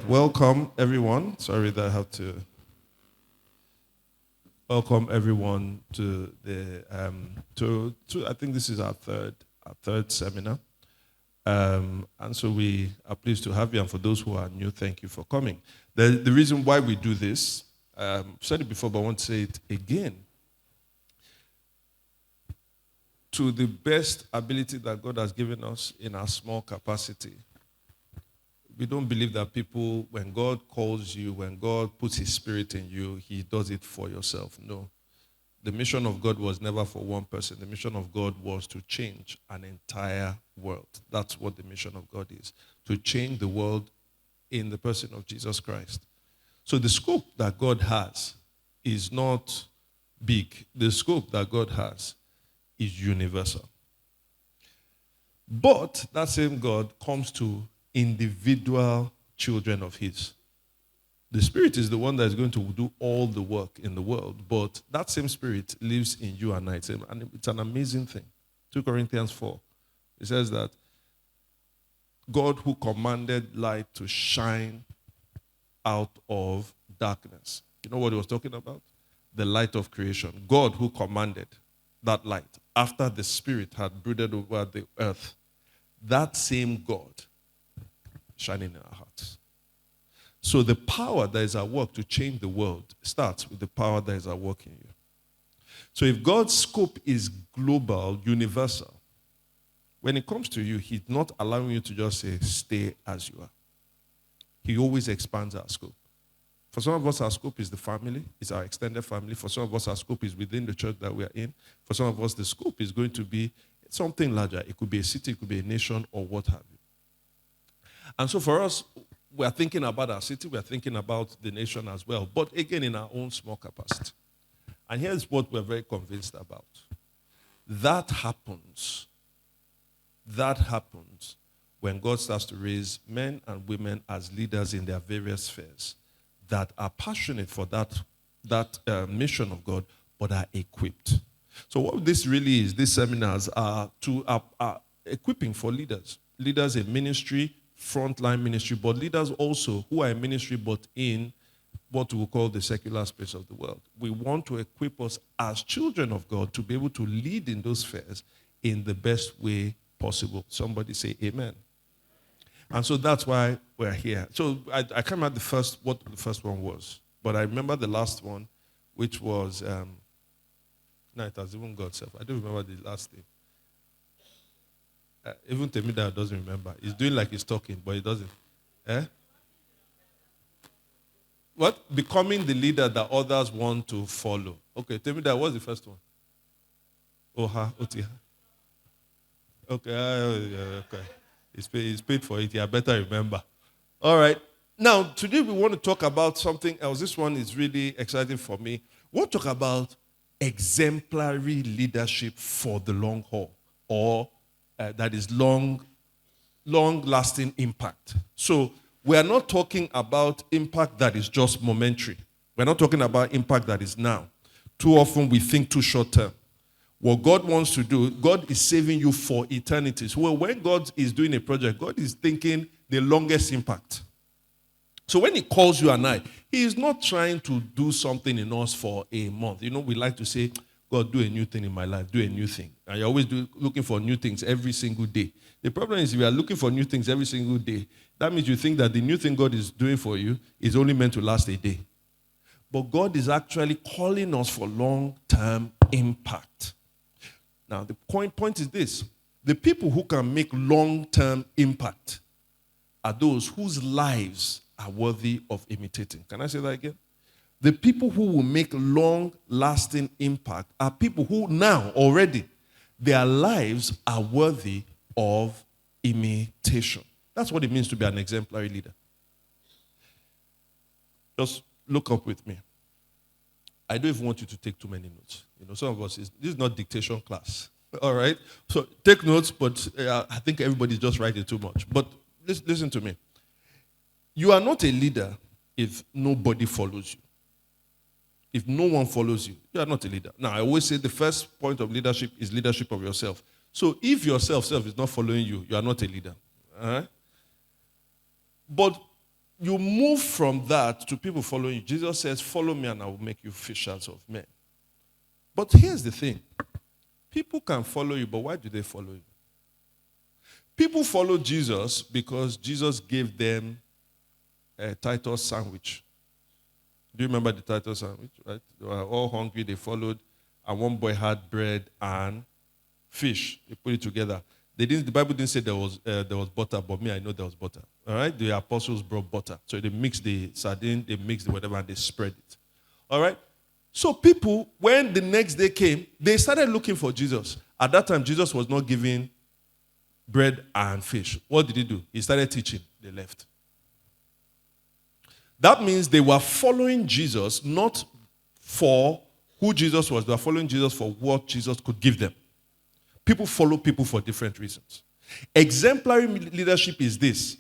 welcome everyone. Sorry that I have to welcome everyone to the to I think this is our third seminar. And so we are pleased to have you, and for those who are new, thank you for coming. The reason why we do this, I've said it before, but I want to say it again. To the best ability that God has given us in our small capacity, we don't believe that people, when God calls you, when God puts His Spirit in you, He does it for yourself. No. The mission of God was never for one person. The mission of God was to change an entire world. That's what the mission of God is, to change the world in the person of Jesus Christ. So the scope that God has is not big. The scope that God has is universal. But that same God comes to individual children of His. The Spirit is the one that is going to do all the work in the world, but that same Spirit lives in you and I. And it's an amazing thing. 2 Corinthians 4, it says that God who commanded light to shine out of darkness. You know what he was talking about? The light of creation. God who commanded that light after the Spirit had brooded over the earth. That same God shining in our hearts. So the power that is at work to change the world starts with the power that is at work in you. So if God's scope is global, universal, when it comes to you, He's not allowing you to just say, stay as you are. He always expands our scope. For some of us, our scope is the family, it's our extended family. For some of us, our scope is within the church that we are in. For some of us, the scope is going to be something larger. It could be a city, it could be a nation, or what have you. And so for us, we are thinking about our city, we are thinking about the nation as well, but again in our own small capacity. And here's what we're very convinced about. That happens when God starts to raise men and women as leaders in their various spheres that are passionate for that mission of God, but are equipped. So what this really is, these seminars are equipping for leaders in ministry, frontline ministry, but leaders also who are in ministry but in what we call the secular space of the world. We want to equip us as children of God to be able to lead in those spheres in the best way possible. Somebody say amen. And so that's why we're here. So I can't remember what the first one was, but I remember the last one, which was, no, it has even got self. I don't remember the last name. Even Temida doesn't remember. He's doing like he's talking, but he doesn't. What? Becoming the leader that others want to follow. Okay, Temida, what's the first one? Oha, Otiha. Okay, okay. He's paid for it. Yeah, better remember. All right. Now, today we want to talk about something else. This one is really exciting for me. We want to talk about exemplary leadership for the long haul, or that is long-lasting impact. So we are not talking about impact that is just momentary. We're not talking about impact that is now. Too often we think too short term. What God wants to do, God is saving you for eternity. So when God is doing a project, God is thinking the longest impact. So when He calls you and I, He is not trying to do something in us for a month. You know, we like to say, God, do a new thing in my life, do a new thing. And you're always looking for new things every single day. The problem is if you are looking for new things every single day, that means you think that the new thing God is doing for you is only meant to last a day. But God is actually calling us for long-term impact. Now, the point is this. The people who can make long-term impact are those whose lives are worthy of imitating. Can I say that again? The people who will make long-lasting impact are people who now, already, their lives are worthy of imitation. That's what it means to be an exemplary leader. Just look up with me. I don't even want you to take too many notes. You know, some of us, this is not dictation class. All right? So take notes, but I think everybody's just writing too much. But listen to me. You are not a leader if nobody follows you. If no one follows you, you are not a leader. Now, I always say the first point of leadership is leadership of yourself. So if yourself is not following you, you are not a leader. All right? But you move from that to people following you. Jesus says, follow me and I will make you fishers of men. But here's the thing. People can follow you, but why do they follow you? People follow Jesus because Jesus gave them a Titus sandwich. Do you remember the Titus sandwich, right? They were all hungry, they followed, and one boy had bread and fish. They put it together. The Bible didn't say there was butter, but me, I know there was butter. All right? The apostles brought butter. So they mixed the sardine, they mixed the whatever, and they spread it. All right? So people, when the next day came, they started looking for Jesus. At that time, Jesus was not giving bread and fish. What did he do? He started teaching. They left. That means they were following Jesus not for who Jesus was. They were following Jesus for what Jesus could give them. People follow people for different reasons. Exemplary leadership is this.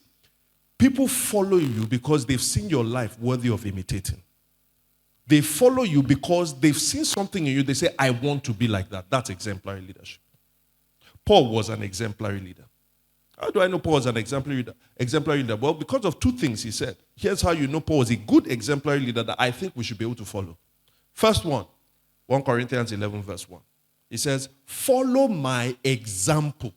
People follow you because they've seen your life worthy of imitating. They follow you because they've seen something in you. They say, I want to be like that. That's exemplary leadership. Paul was an exemplary leader. How do I know Paul was an exemplary leader? Exemplary leader? Well, because of two things he said. Here's how you know Paul was a good exemplary leader that I think we should be able to follow. First one, 1 Corinthians 11 verse 1. He says, follow my example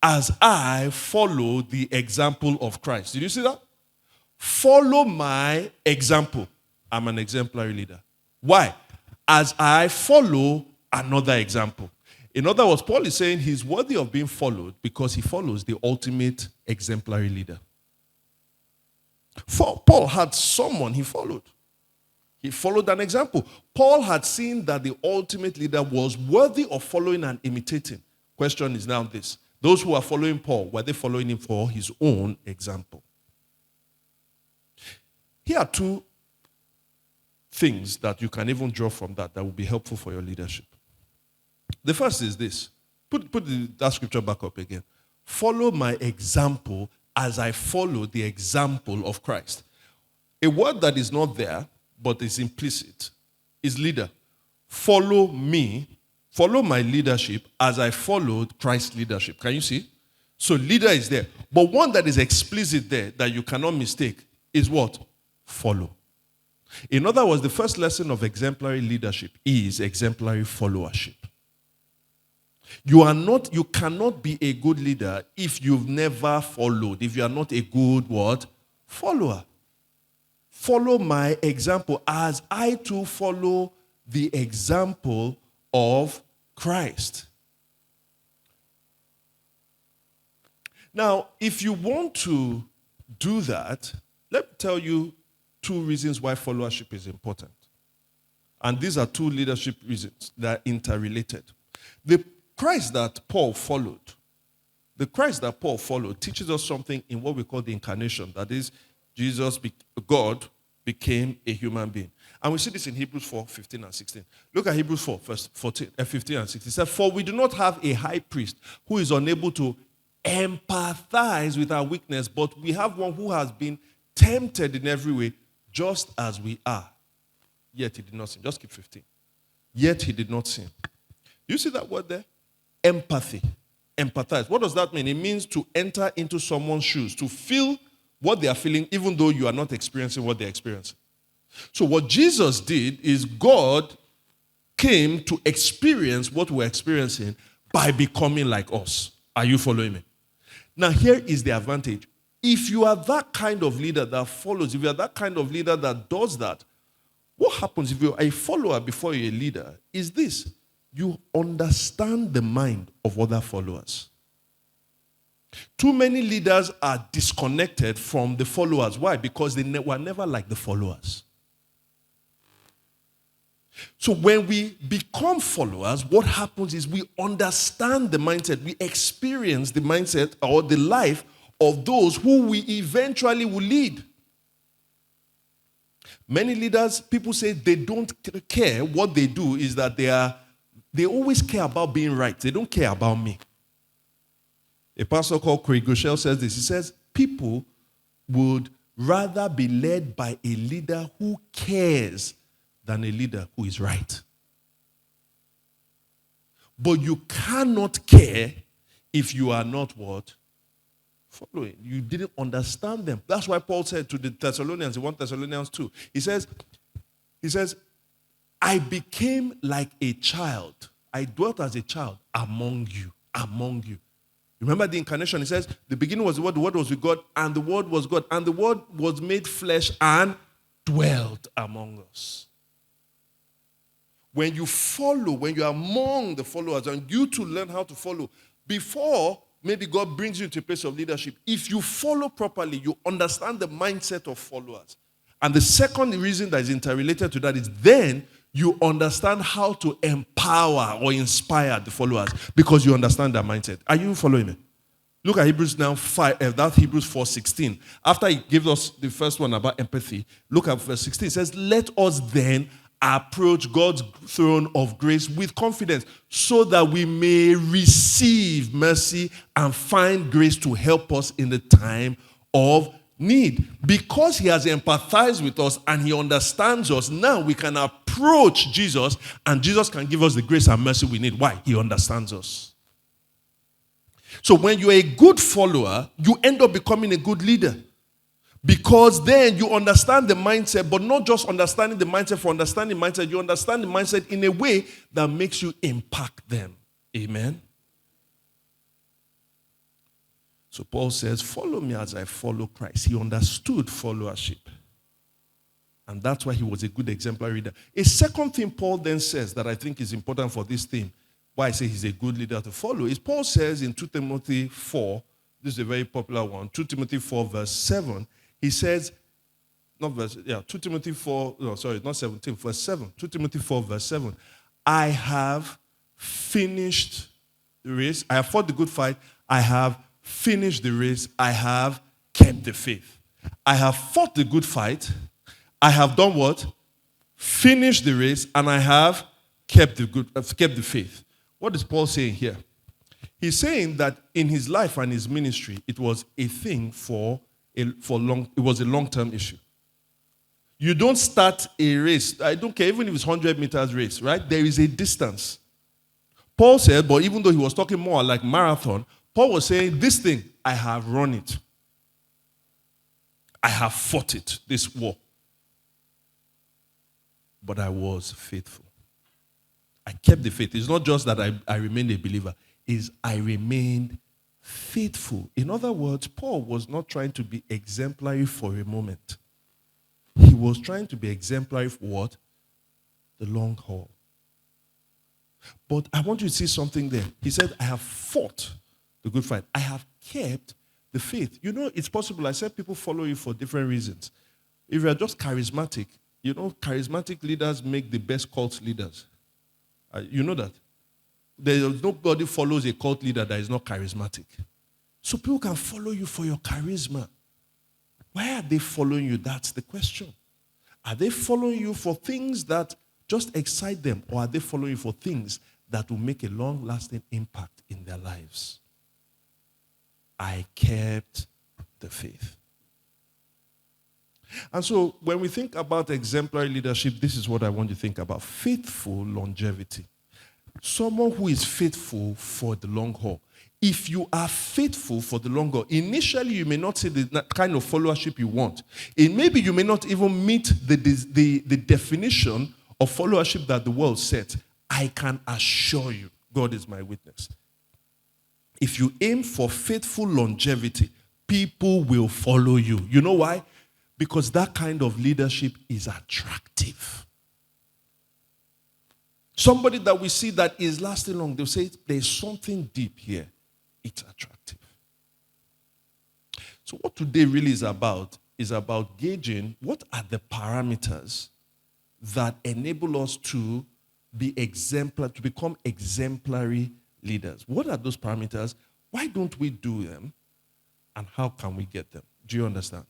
as I follow the example of Christ. Did you see that? Follow my example. I'm an exemplary leader. Why? As I follow another example. In other words, Paul is saying he's worthy of being followed because he follows the ultimate exemplary leader. Paul had someone he followed. He followed an example. Paul had seen that the ultimate leader was worthy of following and imitating. Question is now this. Those who are following Paul, were they following him for his own example? Here are two things that you can even draw from that will be helpful for your leadership. The first is this. Put that scripture back up again. Follow my example as I follow the example of Christ. A word that is not there, but is implicit, is leader. Follow me, follow my leadership as I followed Christ's leadership. Can you see? So leader is there. But one that is explicit there that you cannot mistake is what? Follow. In other words, the first lesson of exemplary leadership is exemplary followership. You cannot be a good leader if you've never followed, if you are not a good what? Follower. Follow my example as I too follow the example of Christ. Now, if you want to do that, let me tell you two reasons why followership is important. And these are two leadership reasons that are interrelated. The Christ that Paul followed teaches us something in what we call the incarnation. That is, God became a human being. And we see this in Hebrews 4, 15 and 16. Look at Hebrews 4, verse 15 and 16. It says, for we do not have a high priest who is unable to empathize with our weakness, but we have one who has been tempted in every way, just as we are. Yet he did not sin. Just keep 15. Yet he did not sin. You see that word there? Empathy. Empathize. What does that mean? It means to enter into someone's shoes, to feel what they are feeling, even though you are not experiencing what they're experiencing. So what Jesus did is God came to experience what we're experiencing by becoming like us. Are you following me? Now here is the advantage. If you are that kind of leader that follows, if you are that kind of leader that does that, what happens if you're a follower before you're a leader is this. You understand the mind of other followers. Too many leaders are disconnected from the followers. Why? Because they were never like the followers. So when we become followers, what happens is we understand the mindset, we experience the mindset or the life of those who we eventually will lead. Many leaders, people say they don't care. What they do is that they always care about being right. They don't care about me. A pastor called Craig Groeschel says this. He says, people would rather be led by a leader who cares than a leader who is right. But you cannot care if you are not what? Following. You didn't understand them. That's why Paul said to the Thessalonians in 1 Thessalonians 2, he says, I became like a child. I dwelt as a child among you. Among you. Remember the incarnation? He says, the beginning was the Word was with God, and the Word was God, and the Word was made flesh and dwelt among us. When you follow, when you are among the followers, and you to learn how to follow, before maybe God brings you to a place of leadership, if you follow properly, you understand the mindset of followers. And the second reason that is interrelated to that is then you understand how to empower or inspire the followers because you understand their mindset. Are you following me? Look at Hebrews now 5, that's Hebrews 4:16. After he gave us the first one about empathy, look at verse 16. It says, let us then approach God's throne of grace with confidence so that we may receive mercy and find grace to help us in the time of need. Because he has empathized with us and he understands us, now we can approach Jesus and Jesus can give us the grace and mercy we need. Why? He understands us. So when you're a good follower, you end up becoming a good leader. Because then you understand the mindset, but not just understanding the mindset for understanding mindset. You understand the mindset in a way that makes you impact them. Amen? So Paul says, follow me as I follow Christ. He understood followership. And that's why he was a good exemplary leader. A second thing Paul then says that I think is important for this theme, why I say he's a good leader to follow, is Paul says in 2 Timothy 4, this is a very popular one, 2 Timothy 4 verse 7, he says, 2 Timothy 4, no, sorry, not 17, verse 7. 2 Timothy 4, verse 7. I have finished the race. I have fought the good fight. I have finished the race. I have kept the faith. I have fought the good fight. I have done what? Finished the race, and I have kept the faith. What is Paul saying here? He's saying that in his life and his ministry, it was a thing it was a long-term issue. You don't start a race. I don't care, even if it's 100 meters race, right? There is a distance. Paul said, but even though he was talking more like marathon, Paul was saying, this thing, I have run it. I have fought it, this war. But I was faithful. I kept the faith. It's not just that I remained a believer. It's I remained faithful. In other words, Paul was not trying to be exemplary for a moment. He was trying to be exemplary for what? The long haul. But I want you to see something there. He said, I have fought the good fight. I have kept the faith. You know, it's possible. I said people follow you for different reasons. If you are just charismatic, you know, charismatic leaders make the best cult leaders. You know that? Nobody follows a cult leader that is not charismatic. So people can follow you for your charisma. Why are they following you? That's the question. Are they following you for things that just excite them, or are they following you for things that will make a long-lasting impact in their lives? I kept the faith. And so when we think about exemplary leadership, this is what I want you to think about. Faithful longevity. Someone who is faithful for the long haul. If you are faithful for the long haul, initially you may not see the kind of followership you want. And maybe you may not even meet the definition of followership that the world sets. I can assure you, God is my witness. If you aim for faithful longevity, people will follow you. You know why? Because that kind of leadership is attractive. Somebody that we see that is lasting long, they'll say, there's something deep here. It's attractive. So what today really is about gauging what are the parameters that enable us to be exemplary, to become exemplary leaders. What are those parameters? Why don't we do them? And how can we get them? Do you understand?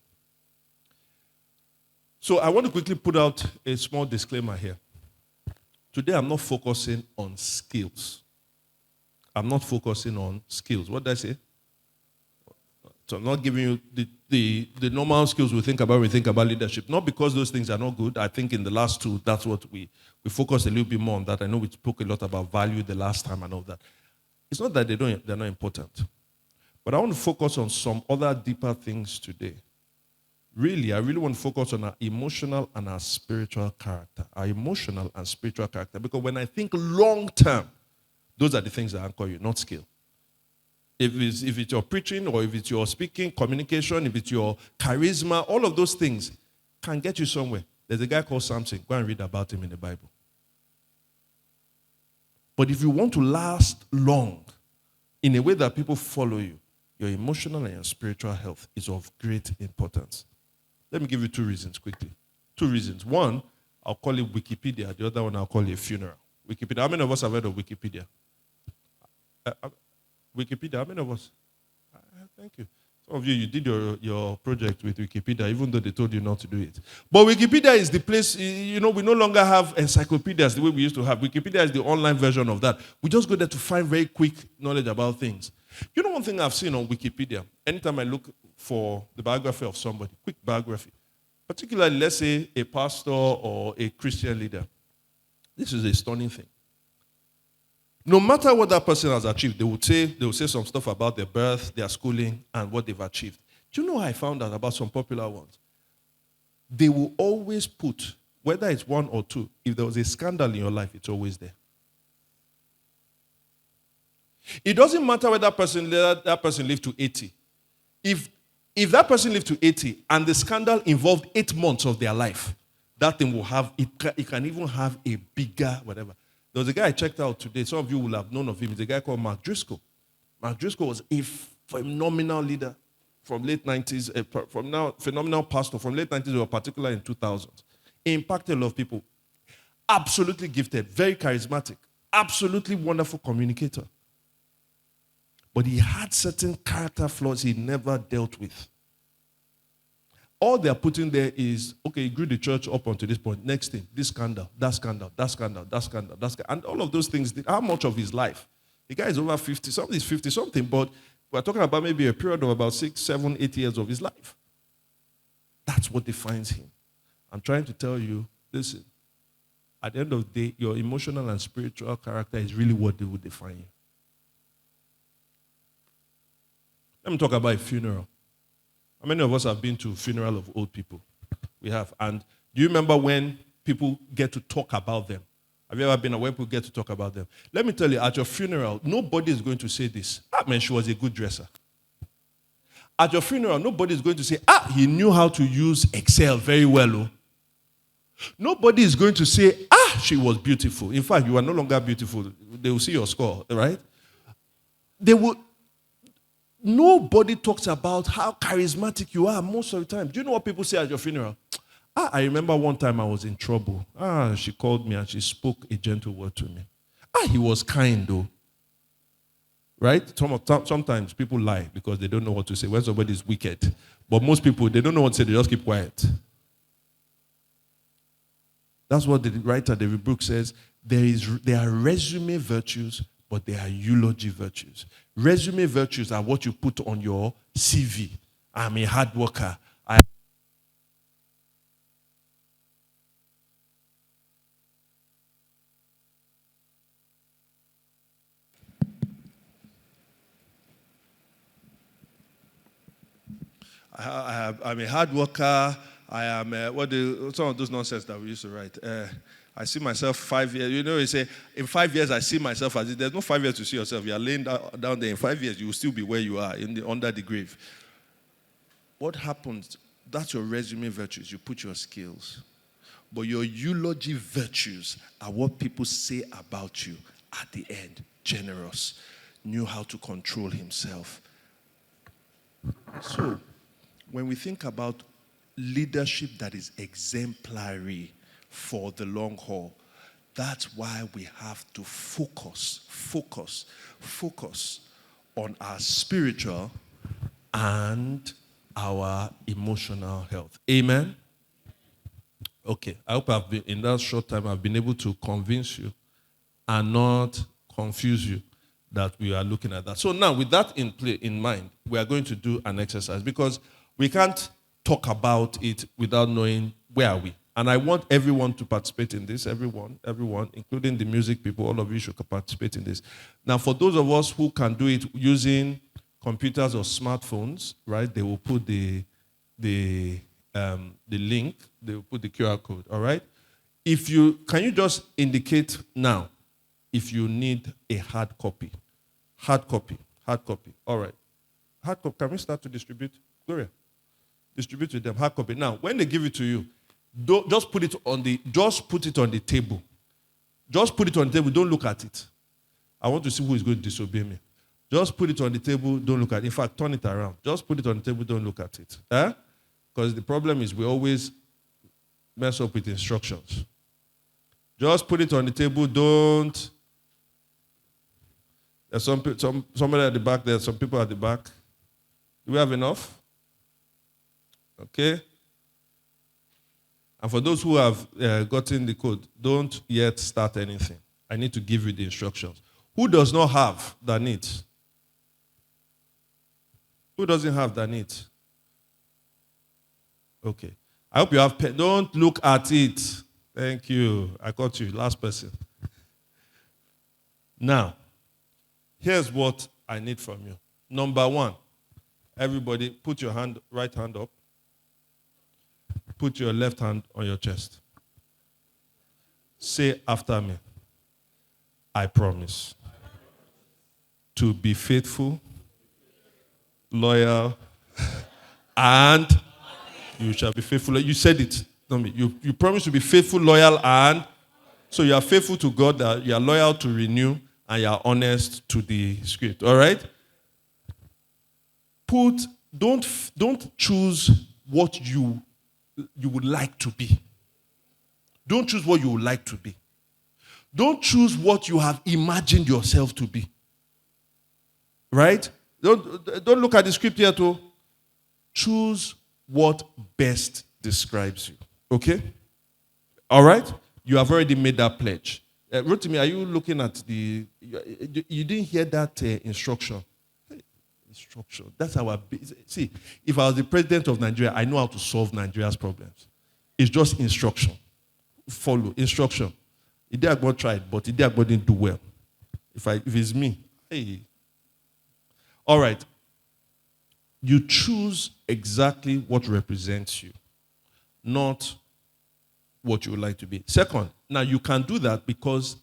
So I want to quickly put out a small disclaimer here. Today, I'm not focusing on skills. I'm not focusing on skills. What did I say? So I'm not giving you the normal skills we think about when we think about leadership. Not because those things are not good. I think in the last two, that's what we focused a little bit more on that. I know we spoke a lot about value the last time and all that. It's not that they're not important. But I want to focus on some other deeper things today. Really, I really want to focus on our emotional and our spiritual character. Our emotional and spiritual character. Because when I think long term, those are the things that anchor you, not skill. If it's your preaching, or if it's your speaking, communication, if it's your charisma, all of those things can get you somewhere. There's a guy called Samson. Go and read about him in the Bible. But if you want to last long in a way that people follow you, your emotional and your spiritual health is of great importance. Let me give you 2 reasons quickly. 2 reasons. One, I'll call it Wikipedia. The other one, I'll call it a funeral. Wikipedia. How many of us have heard of Wikipedia? Wikipedia, how many of us? Thank you. Some of you did your project with Wikipedia, even though they told you not to do it. But Wikipedia is the place, we no longer have encyclopedias the way we used to have. Wikipedia is the online version of that. We just go there to find very quick knowledge about things. One thing I've seen on Wikipedia, anytime I look for the biography of somebody, quick biography, particularly, let's say, a pastor or a Christian leader, this is a stunning thing. No matter what that person has achieved, they will say some stuff about their birth, their schooling, and what they've achieved. Do you know how I found out about some popular ones? They will always put, whether it's 1 or 2, if there was a scandal in your life, it's always there. It doesn't matter whether that person lived to 80. If that person lived to 80 and the scandal involved 8 months of their life, that thing will have, it can even have a bigger whatever. There was a guy I checked out today. Some of you will have known of him. He's a guy called Mark Driscoll. Mark Driscoll was a phenomenal leader from late 90s, phenomenal pastor from late 90s, or particularly in 2000s. He impacted a lot of people. Absolutely gifted, very charismatic, absolutely wonderful communicator. But he had certain character flaws he never dealt with. All they're putting there is, okay, he grew the church up until this point. Next thing, this scandal, that scandal, that scandal, that scandal, that scandal. And all of those things, how much of his life? The guy is over 50, something is 50-something, but we're talking about maybe a period of about 6, 7, 8 years of his life. That's what defines him. I'm trying to tell you, listen, at the end of the day, your emotional and spiritual character is really what they will define you. Let me talk about a funeral. How many of us have been to a funeral of old people? We have. And do you remember when people get to talk about them? Have you ever been where people get to talk about them? Let me tell you, at your funeral, nobody is going to say this. Man, she was a good dresser. At your funeral, nobody is going to say, he knew how to use Excel very well. Oh. Nobody is going to say, she was beautiful. In fact, you are no longer beautiful. They will see your score, right? Nobody talks about how charismatic you are most of the time. Do you know what people say at your funeral? I remember one time I was in trouble. She called me and she spoke a gentle word to me. He was kind though. Right? Sometimes people lie because they don't know what to say when somebody is wicked. But most people, they don't know what to say, they just keep quiet. That's what the writer David Brooks says. There are resume virtues, but there are eulogy virtues. Resume virtues are what you put on your CV. I'm a hard worker. I'm a hard worker. I am, some of those nonsense that we used to write. I see myself 5 years. You say, in 5 years, I see myself as, there's no 5 years to see yourself. You are laying down there. In 5 years, you will still be where you are, under the grave. What happens? That's your resume virtues. You put your skills. But your eulogy virtues are what people say about you at the end. Generous. Knew how to control himself. So, when we think about leadership that is exemplary for the long haul, that's why we have to focus on our spiritual and our emotional health. Amen? Okay, I hope in that short time I've been able to convince you and not confuse you that we are looking at that. So now, with that in mind, we are going to do an exercise because we can't talk about it without knowing where are we. And I want everyone to participate in this, everyone, including the music people, all of you should participate in this. Now, for those of us who can do it using computers or smartphones, right, they will put the link, they will put the QR code, all right? Can you just indicate now if you need a hard copy? Hard copy. All right. Hard copy. Can we start to distribute? Gloria, distribute to them hard copy. Now, when they give it to you, just put it on the table. Just put it on the table. Don't look at it. I want to see who is going to disobey me. Just put it on the table. Don't look at it. In fact, turn it around. Just put it on the table. Don't look at it. Because the problem is we always mess up with instructions. Just put it on the table. Don't. There's somebody at the back. There's some people at the back. Do we have enough? Okay. And for those who have gotten the code, don't yet start anything. I need to give you the instructions. Who does not have that needs? Who doesn't have that needs? Okay. I hope you have pen. Don't look at it. Thank you. I got you. Last person. Now, here's what I need from you. Number one, everybody put your right hand up. Put your left hand on your chest. Say after me, I promise to be faithful, loyal, and you shall be faithful. You said it, not me. You promise to be faithful, loyal, and so you are faithful to God, that you are loyal to Renew, and you are honest to the script. All right? Don't choose what you would like to be. Don't choose what you would like to be. Don't choose what you have imagined yourself to be. Right? Don't look at the script here too. Choose what best describes you. Okay? All right? You have already made that pledge. Rotimi, are you looking at the... You didn't hear that instruction? Instruction. That's our... See, if I was the president of Nigeria, I know how to solve Nigeria's problems. It's just instruction. Follow. Instruction. Idiagbo tried, but Idiagbo didn't do well. If it's me, hey. All right. You choose exactly what represents you, not what you would like to be. Second, now you can do that because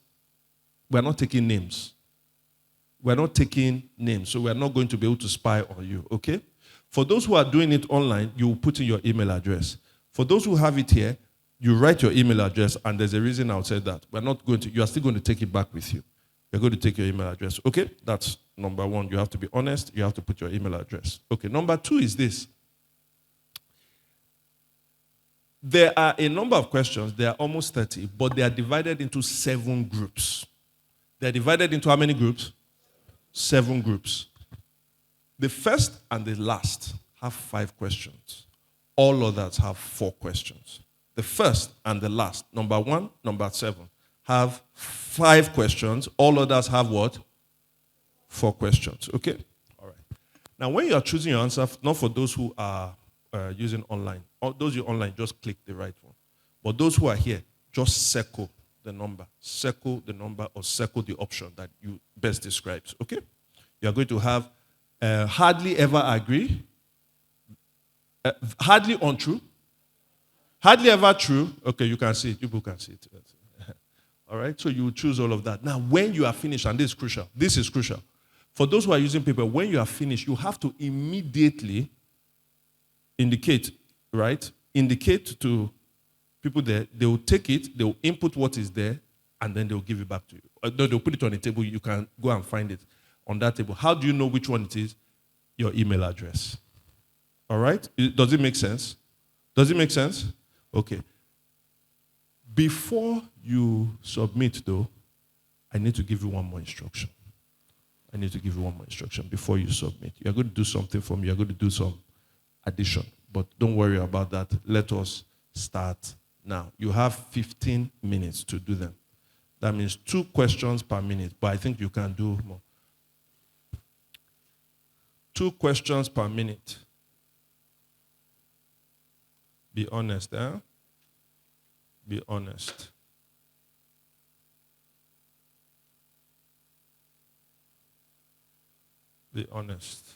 we're not taking names. We're not taking names, so we're not going to be able to spy on you, okay? For those who are doing it online, you will put in your email address. For those who have it here, you write your email address, and there's a reason I'll say that. You are still going to take it back with you. You're going to take your email address. Okay? That's number one. You have to be honest. You have to put your email address. Okay, number two is this. There are a number of questions. There are almost 30, but they are divided into 7 groups. They're divided into how many groups? 7 groups. The first and the last have 5 questions. All others have 4 questions. The first and the last, number 1, number 7, have 5 questions. All others have what? 4 questions. Okay? All right. Now, when you are choosing your answer, not for those who are using online. Those you online, just click the right one. But those who are here, just circle the number. Circle the number or circle the option that you best describes. Okay? You are going to have hardly ever agree, hardly untrue, hardly ever true. Okay, you can see it. People can see it. All right? So you choose all of that. Now, when you are finished, and this is crucial. This is crucial. For those who are using paper, when you are finished, you have to immediately indicate, right? Indicate to people there. They will take it, they will input what is there, and then they will give it back to you. No, they'll put it on a table. You can go and find it on that table. How do you know which one it is? Your email address. All right? Does it make sense? Does it make sense? Okay. Before you submit, though, I need to give you one more instruction. I need to give you one more instruction before you submit. You're going to do something for me. You're going to do some addition. But don't worry about that. Let us start now. You have 15 minutes to do them. That means 2 questions per minute, but I think you can do more. 2 questions per minute. Be honest, eh? Be honest. Be honest.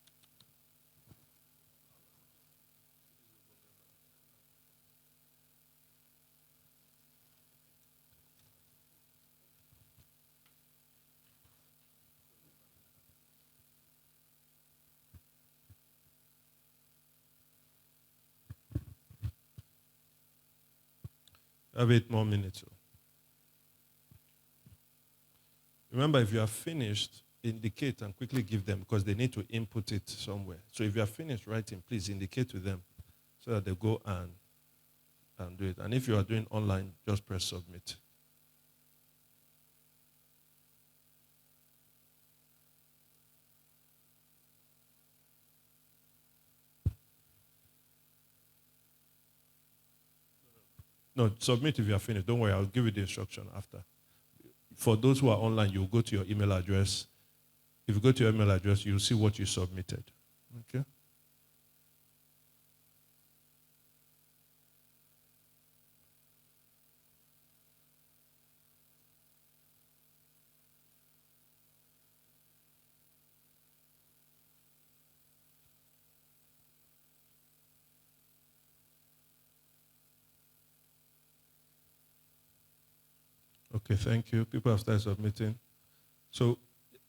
have 8 more minutes. Remember, if you are finished, indicate and quickly give them because they need to input it somewhere. So if you are finished writing, please indicate to them so that they go and do it. And if you are doing online, just press submit. No, submit if you are finished. Don't worry, I'll give you the instruction after. For those who are online, you'll go to your email address. If you go to your email address, you'll see what you submitted. Okay? Okay, thank you. People have started submitting. So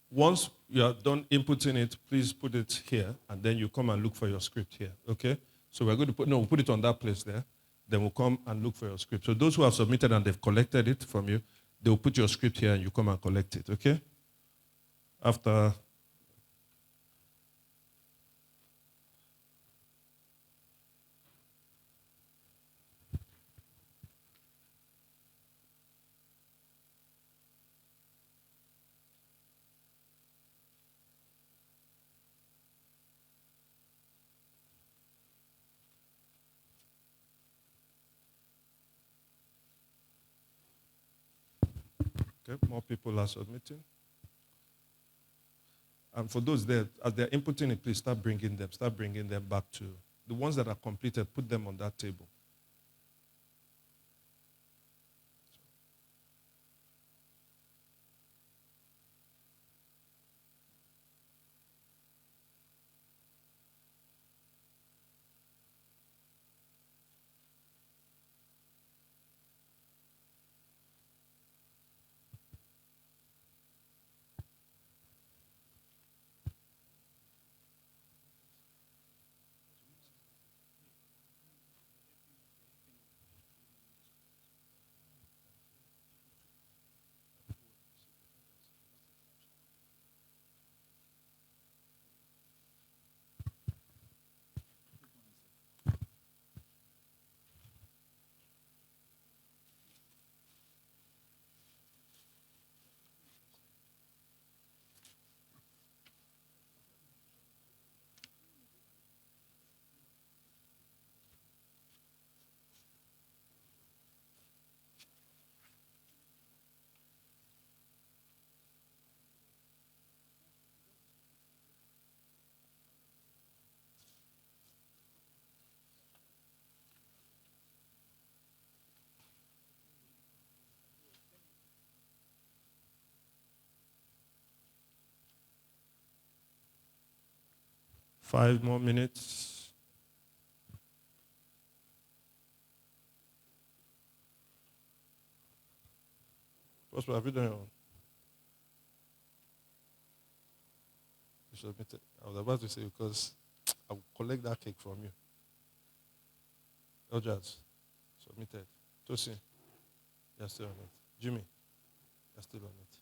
once you are done inputting it, please put it here, and then you come and look for your script here, okay? So we're going to we'll put it on that place there. Then we'll come and look for your script. So those who have submitted and they've collected it from you, they'll put your script here and you come and collect it, okay? After. Okay, more people are submitting. And for those there, as they're inputting it, please start bringing them back to the ones that are completed, put them on that table. Five more minutes. What's what have you done? You submitted. I was about to say because I will collect that cake from you. Elders, submitted. Tosin, you're still on it. Jimmy, you're still on it.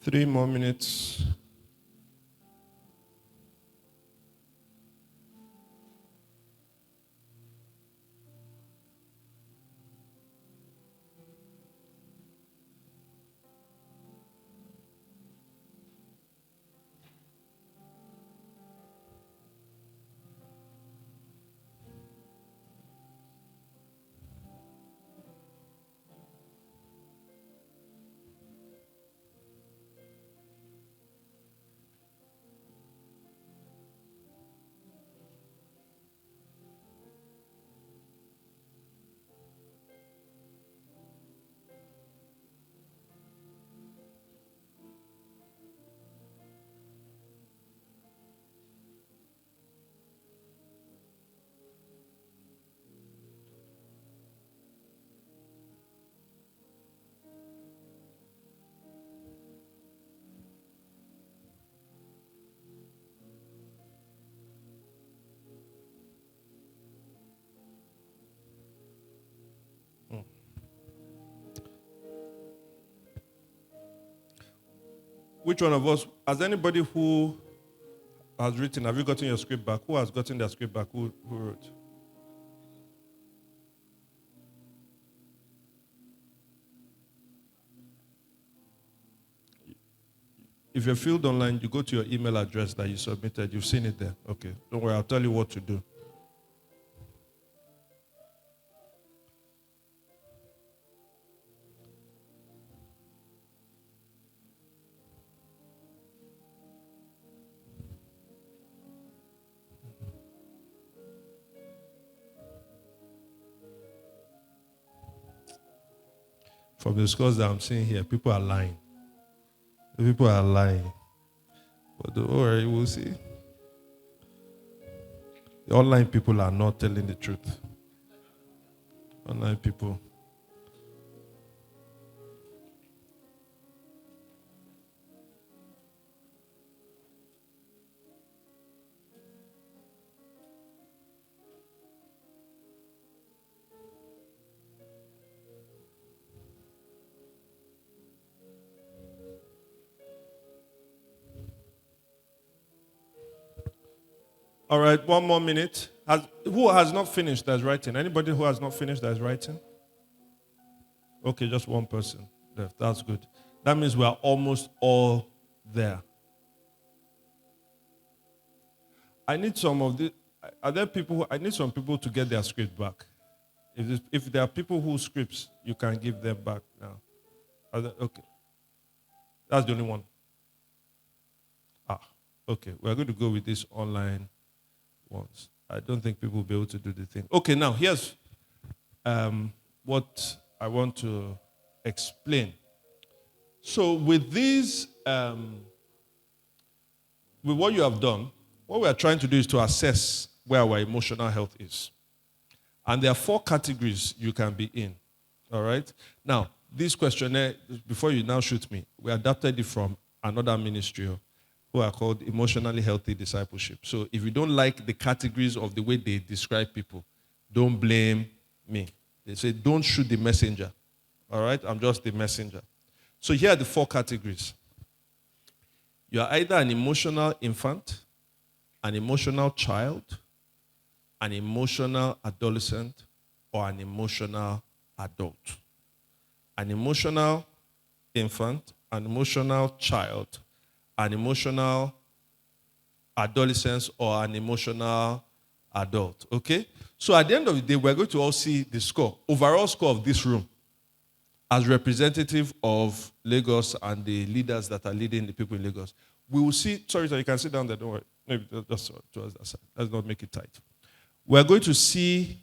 Three more minutes. Which one of us, has anybody who has written, have you gotten your script back? Who has gotten their script back? Who wrote? If you're filled online, you go to your email address that you submitted. You've seen it there. Okay. Don't worry, I'll tell you what to do. From the scores that I'm seeing here, people are lying. The people are lying. But don't worry, we'll see. The online people are not telling the truth. Online people. All right, one more minute. Who has not finished that's writing? Anybody who has not finished that's writing? Okay, just one person left. That's good. That means we are almost all there. I need some of the. Are there people? I need some people to get their script back. If there are people whose scripts, you can give them back now. Okay, that's the only one. Okay. We're going to go with this online ones. I don't think people will be able to do the thing. Okay, now here's what I want to explain. So with these, with what you have done, what we are trying to do is to assess where our emotional health is. And there are 4 categories you can be in. All right? Now, this questionnaire, before you now shoot me, we adapted it from another ministry who are called Emotionally Healthy Discipleship. So if you don't like the categories of the way they describe people, don't blame me. They say, don't shoot the messenger. All right? I'm just the messenger. So here are the 4 categories. You are either an emotional infant, an emotional child, an emotional adolescent, or an emotional adult. An emotional infant, an emotional child, an emotional adolescent, or an emotional adult. Okay? So at the end of the day, we're going to all see the score, overall score of this room, as representative of Lagos and the leaders that are leading the people in Lagos. We will see, sorry, you can sit down there, don't worry. Maybe just towards that side. Let's not make it tight. We're going to see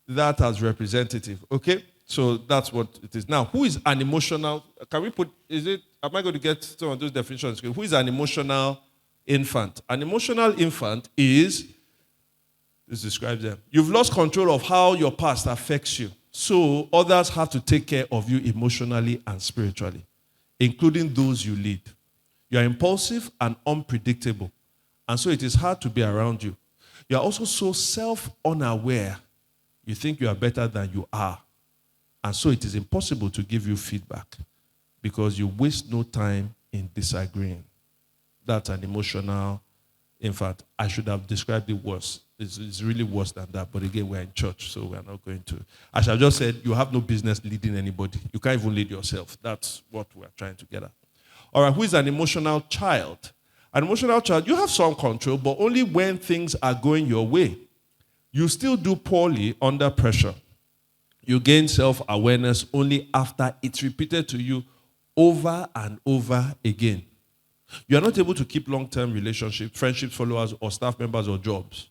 that as representative, okay? So that's what it is. Now, who is an emotional, can we put, am I going to get some of those definitions? Who is an emotional infant? An emotional infant is, this describes them. You've lost control of how your past affects you. So others have to take care of you emotionally and spiritually, including those you lead. You are impulsive and unpredictable, and so it is hard to be around you. You are also so self-unaware. You think you are better than you are. And so it is impossible to give you feedback because you waste no time in disagreeing. That's an emotional infant. I should have described it worse. It's really worse than that. But again, we're in church, so we're not going to. As I just said, you have no business leading anybody. You can't even lead yourself. That's what we're trying to get at. All right, who is an emotional child? An emotional child, you have some control, but only when things are going your way. You still do poorly under pressure. You gain self-awareness only after it's repeated to you over and over again. You are not able to keep long-term relationships, friendships, followers, or staff members or jobs.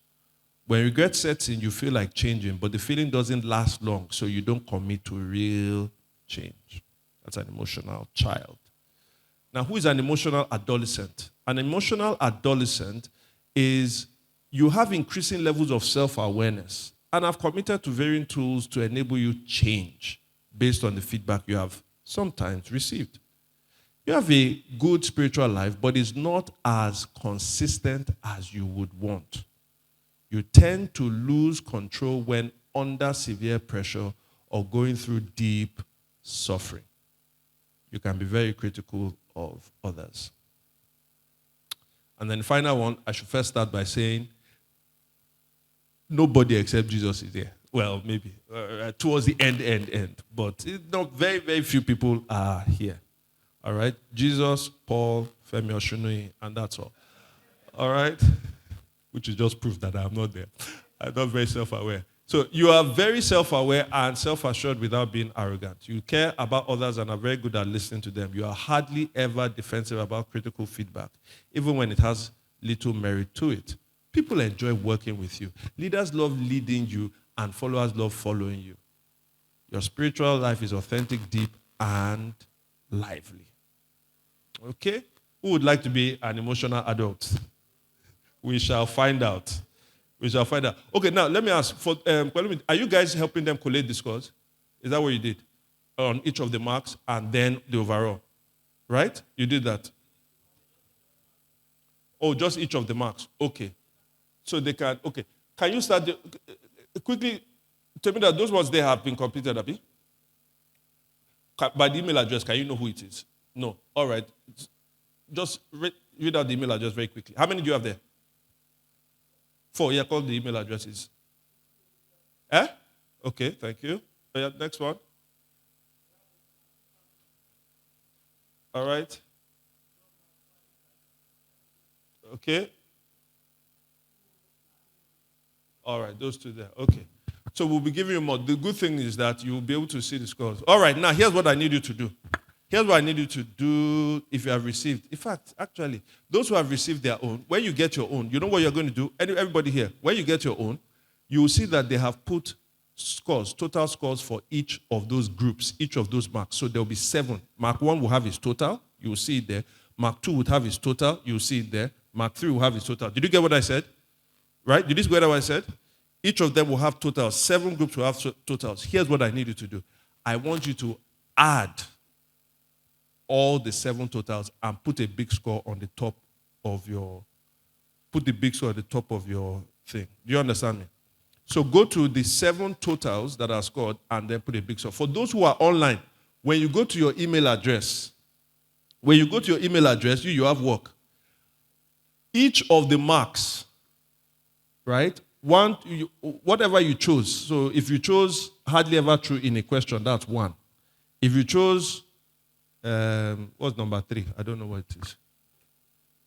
When regret sets in, you feel like changing, but the feeling doesn't last long, so you don't commit to real change. That's an emotional child. Now, who is an emotional adolescent? An emotional adolescent is you have increasing levels of self-awareness and have committed to varying tools to enable you change based on the feedback you have sometimes received. You have a good spiritual life, but it's not as consistent as you would want. You tend to lose control when under severe pressure or going through deep suffering. you can be very critical of others. And then the final one, I should first start by saying, nobody except Jesus is there. Well, maybe towards the end. But not very, very few people are here. All right? Jesus, Paul, Femi, Osunnuyi, and that's all. All right? Which is just proof that I'm not there. I'm not very self-aware. So you are very self-aware and self-assured without being arrogant. You care about others and are very good at listening to them. You are hardly ever defensive about critical feedback, even when it has little merit to it. People enjoy working with you. Leaders love leading you, and followers love following you. Your spiritual life is authentic, deep, and lively. Okay? Who would like to be an emotional adult? We shall find out. We shall find out. Okay, now let me ask. Are you guys helping them collate the scores? Is that what you did? On each of the marks and then the overall. Right? You did that. Oh, just each of the marks. Okay. So they can, okay. Can you start, quickly, tell me that those ones they have been completed, Abi? By the email address, can you know who it is? No. All right. Just read out the email address very quickly. How many do you have there? 4. Yeah, call the email addresses. Okay, thank you. Yeah, next one. All right. Okay. All right, those two there. Okay. So we'll be giving you more. The good thing is that you'll be able to see the scores. All right, now here's what I need you to do. Here's what I need you to do if you have received. In fact, actually, those who have received their own, when you get your own, you know what you're going to do? Everybody here, when you get your own, you will see that they have put scores, total scores for each of those groups, each of those marks. So there will be 7. Mark 1 will have its total. You will see it there. Mark 2 would have its total. You will see it there. Mark 3 will have its total. Did you get what I said? Right? Did you get what I said? Each of them will have totals. 7 groups will have totals. Here's what I need you to do. I want you to add all the 7 totals and put a big score on the top of your, thing. Do you understand me? So go to the 7 totals that are scored and then put a big score. For those who are online, when you go to your email address, you have work. Each of the marks, right? Whatever you chose. So if you chose hardly ever true in a question, that's 1. If you chose what's number 3? I don't know what it is.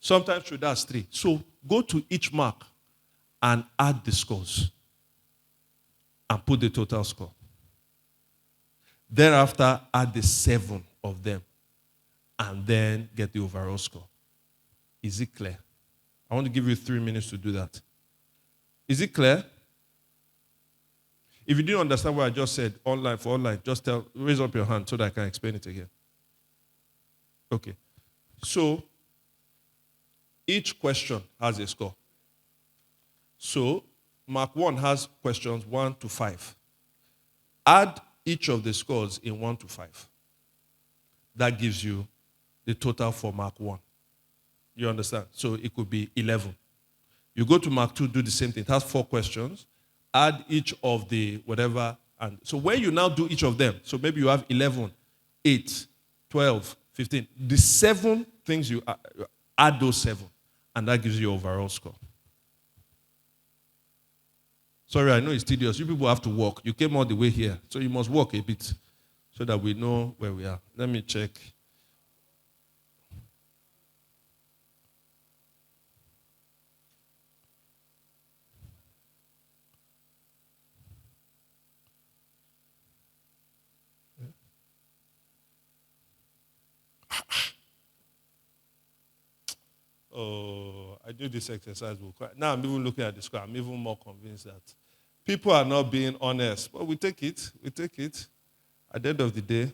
Sometimes true, that's 3. So go to each mark and add the scores and put the total score. Thereafter, add the 7 of them and then get the overall score. Is it clear? I want to give you 3 minutes to do that. Is it clear? If you didn't understand what I just said, online, just raise up your hand so that I can explain it again. Okay. So, each question has a score. So, Mark 1 has questions 1 to 5. Add each of the scores in 1 to 5. That gives you the total for Mark 1. You understand? So, it could be 11. You go to Mark 2, do the same thing. It has 4 questions. Add each of the whatever. And so when you now do each of them, so maybe you have 11, 8, 12, 15. The 7 things you add those 7. And that gives you your overall score. Sorry, I know it's tedious. You people have to walk. You came all the way here. So you must walk a bit so that we know where we are. Let me check. Oh, I do this exercise. Now I'm even looking at the score. I'm even more convinced that people are not being honest. But we take it. We take it. At the end of the day,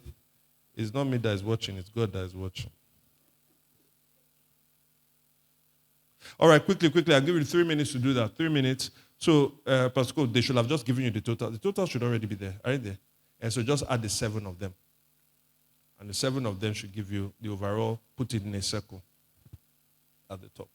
it's not me that is watching. It's God that is watching. All right, quickly. I'll give you 3 minutes to do that. 3 minutes. So, Pastor Cole, they should have just given you the total. The total should already be there, right there. And so just add the 7 of them. And the 7 of them should give you the overall, put it in a circle at the top.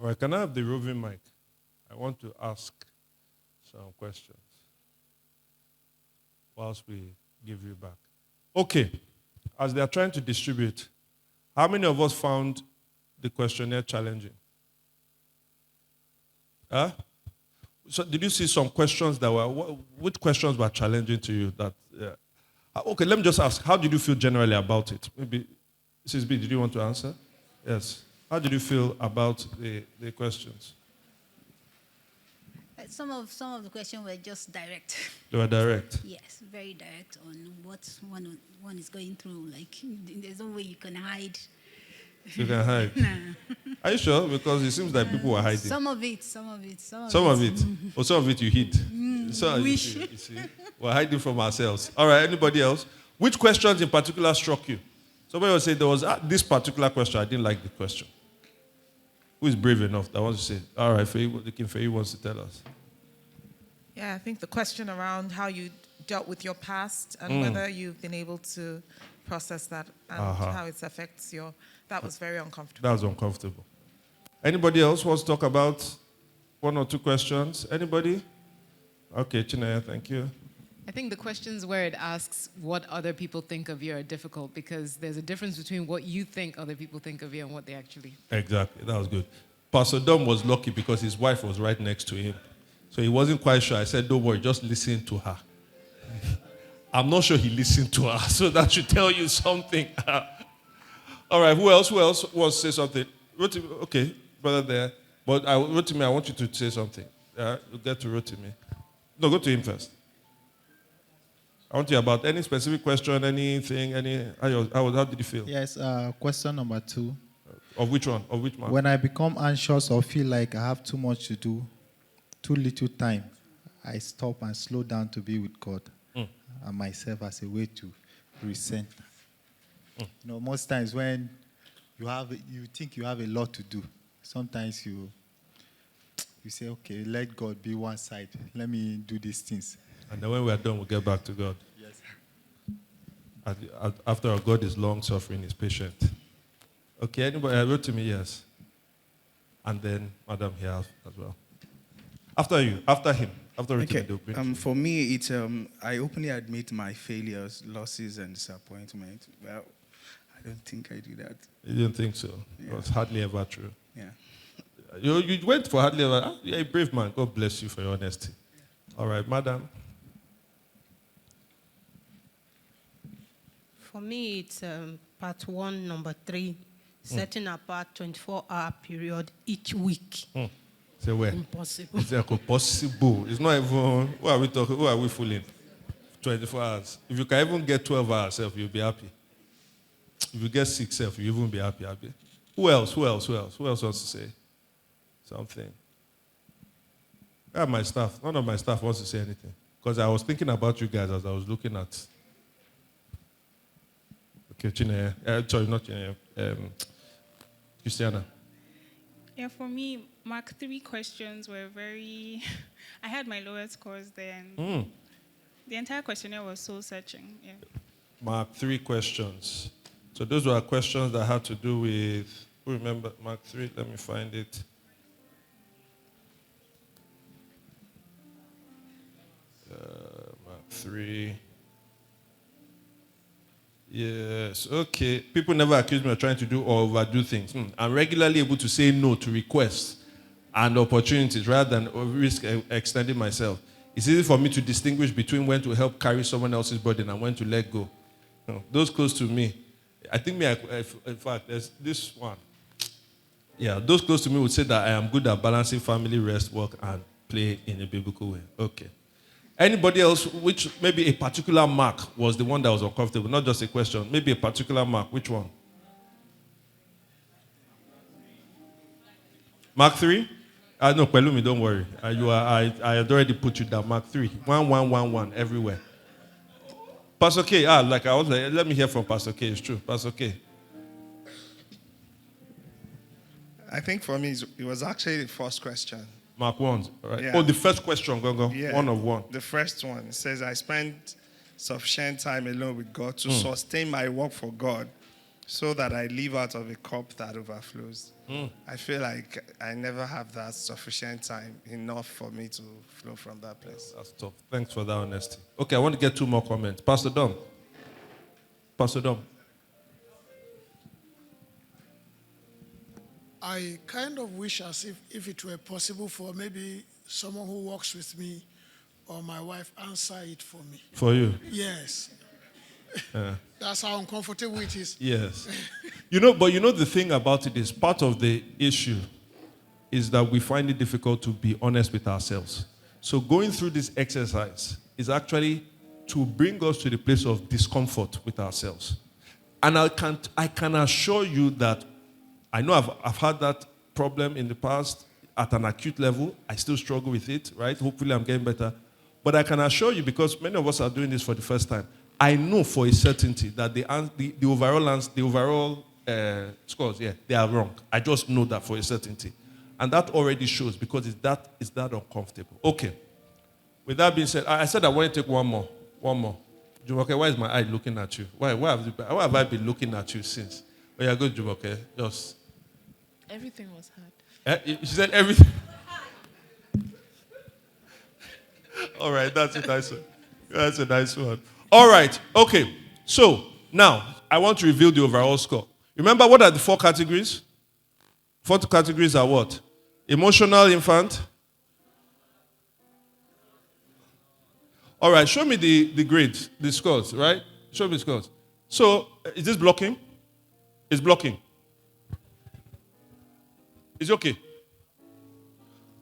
All right, can I have the roving mic? I want to ask some questions whilst we give you back. Okay, as they are trying to distribute, how many of us found the questionnaire challenging? Huh? So did you see some questions that were, which questions were challenging to you? Okay, let me just ask, how did you feel generally about it? Maybe, Mrs. B, did you want to answer? Yes. How did you feel about the questions? Some of the questions were just direct. They were direct? Yes, very direct on what one is going through. Like, there's no way you can hide. You can hide? Nah. Are you sure? Because it seems like people were hiding. Some of it. Some of it? Or some of it you hid? Wish. You see, we're hiding from ourselves. All right, anybody else? Which questions in particular struck you? Somebody will say, there was this particular question, I didn't like the question. Who is brave enough that wants to say, all right, Faye wants to tell us. Yeah, I think the question around how you dealt with your past and whether you've been able to process that and how it affects that was very uncomfortable. That was uncomfortable. Anybody else wants to talk about one or two questions? Anybody? Okay, Chinaya, thank you. I think the questions where it asks what other people think of you are difficult because there's a difference between what you think other people think of you and what they actually think. Exactly, that was good. Pastor Dom was lucky because his wife was right next to him. So he wasn't quite sure. I said, don't worry, just listen to her. I'm not sure he listened to her, so that should tell you something. All right, who else wants to say something? Rotimi, okay, brother there. But Rotimi, I want you to say something. You'll get to Rotimi. No, go to him first. I want you about any specific question, anything, how did you feel? Yes, question number 2. Of which one? Of which man? When I become anxious or feel like I have too much to do, too little time, I stop and slow down to be with God and myself as a way to reset. You know, most times when you think you have a lot to do, sometimes you say, okay, let God be one side. Let me do these things. And then when we are done, we'll get back to God. Yes. After all, God is long-suffering, is patient. Okay, anybody? I wrote to me, yes. And then Madam here as well. After you, after him, after okay. Rotimi. For me, it's I openly admit my failures, losses, and disappointment. Well, I don't think I do that. You didn't think so? Yeah. It was hardly ever true. Yeah. You went for hardly ever. You're a brave man. God bless you for your honesty. All right, Madam. For me, it's part 1, number 3, setting apart 24-hour period each week. Say where? Impossible. It's like possible. It's not even, who are we talking, who are we fooling? 24 hours. If you can even get 12 hours, you'll be happy. If you get 6, you'll even be happy. Who else wants to say something? Where are my staff? None of my staff wants to say anything. Because I was thinking about you guys as I was looking at. Okay, Chinaya. Sorry, not Chinaya. Christiana. Yeah, for me, Mark 3 questions were very... I had my lowest scores then. The entire questionnaire was soul searching. Yeah. Mark 3 questions. So those were questions that had to do with... Who remember Mark 3? Let me find it. Mark 3. Yes, okay. People never accuse me of trying to do or overdo things. I'm regularly able to say no to requests and opportunities rather than risk extending myself. It's easy for me to distinguish between when to help carry someone else's burden and when to let go. Those close to me, I think in fact, there's this one. Yeah, those close to me would say that I am good at balancing family, rest, work, and play in a biblical way. Okay. Anybody else, which maybe a particular mark was the one that was uncomfortable, not just a question, maybe a particular mark, which one? Mark 3? No, Pelumi, don't worry. I had already put you down. Mark 3. 1, 1, 1, 1, everywhere. Pastor K, like I was like, let me hear from Pastor K. It's true. Pastor K. I think for me, it was actually the first question. Mark 1, right? Yeah. Oh, the first question, go. Yeah, 1 of 1. The first one, it says, I spend sufficient time alone with God to sustain my work for God so that I live out of a cup that overflows. I feel like I never have that sufficient time enough for me to flow from that place. That's tough. Thanks for that honesty. Okay, I want to get 2 more comments. Pastor Dom. Pastor Dom. I kind of wish as if it were possible for maybe someone who works with me or my wife answer it for me. For you? Yes. That's how uncomfortable it is. Yes. But the thing about it is part of the issue is that we find it difficult to be honest with ourselves. So going through this exercise is actually to bring us to the place of discomfort with ourselves. And I can assure you that I know I've had that problem in the past at an acute level. I still struggle with it, right? Hopefully I'm getting better. But I can assure you, because many of us are doing this for the first time, I know for a certainty that the overall scores, they are wrong. I just know that for a certainty. And that already shows because it's that uncomfortable. Okay. With that being said, I said I want to take one more. Jumoke, why is my eye looking at you? Why have I been looking at you since? Oh, yeah, good, Jumoke. Just... Everything was hard. She said everything. All right, that's a nice one. That's a nice one. All right, okay. So, now, I want to reveal the overall score. Remember, what are the 4 categories? 4 categories are what? Emotional infant. All right, show me the grades, the scores, right? Show me the scores. So, is this blocking? It's blocking. It's okay.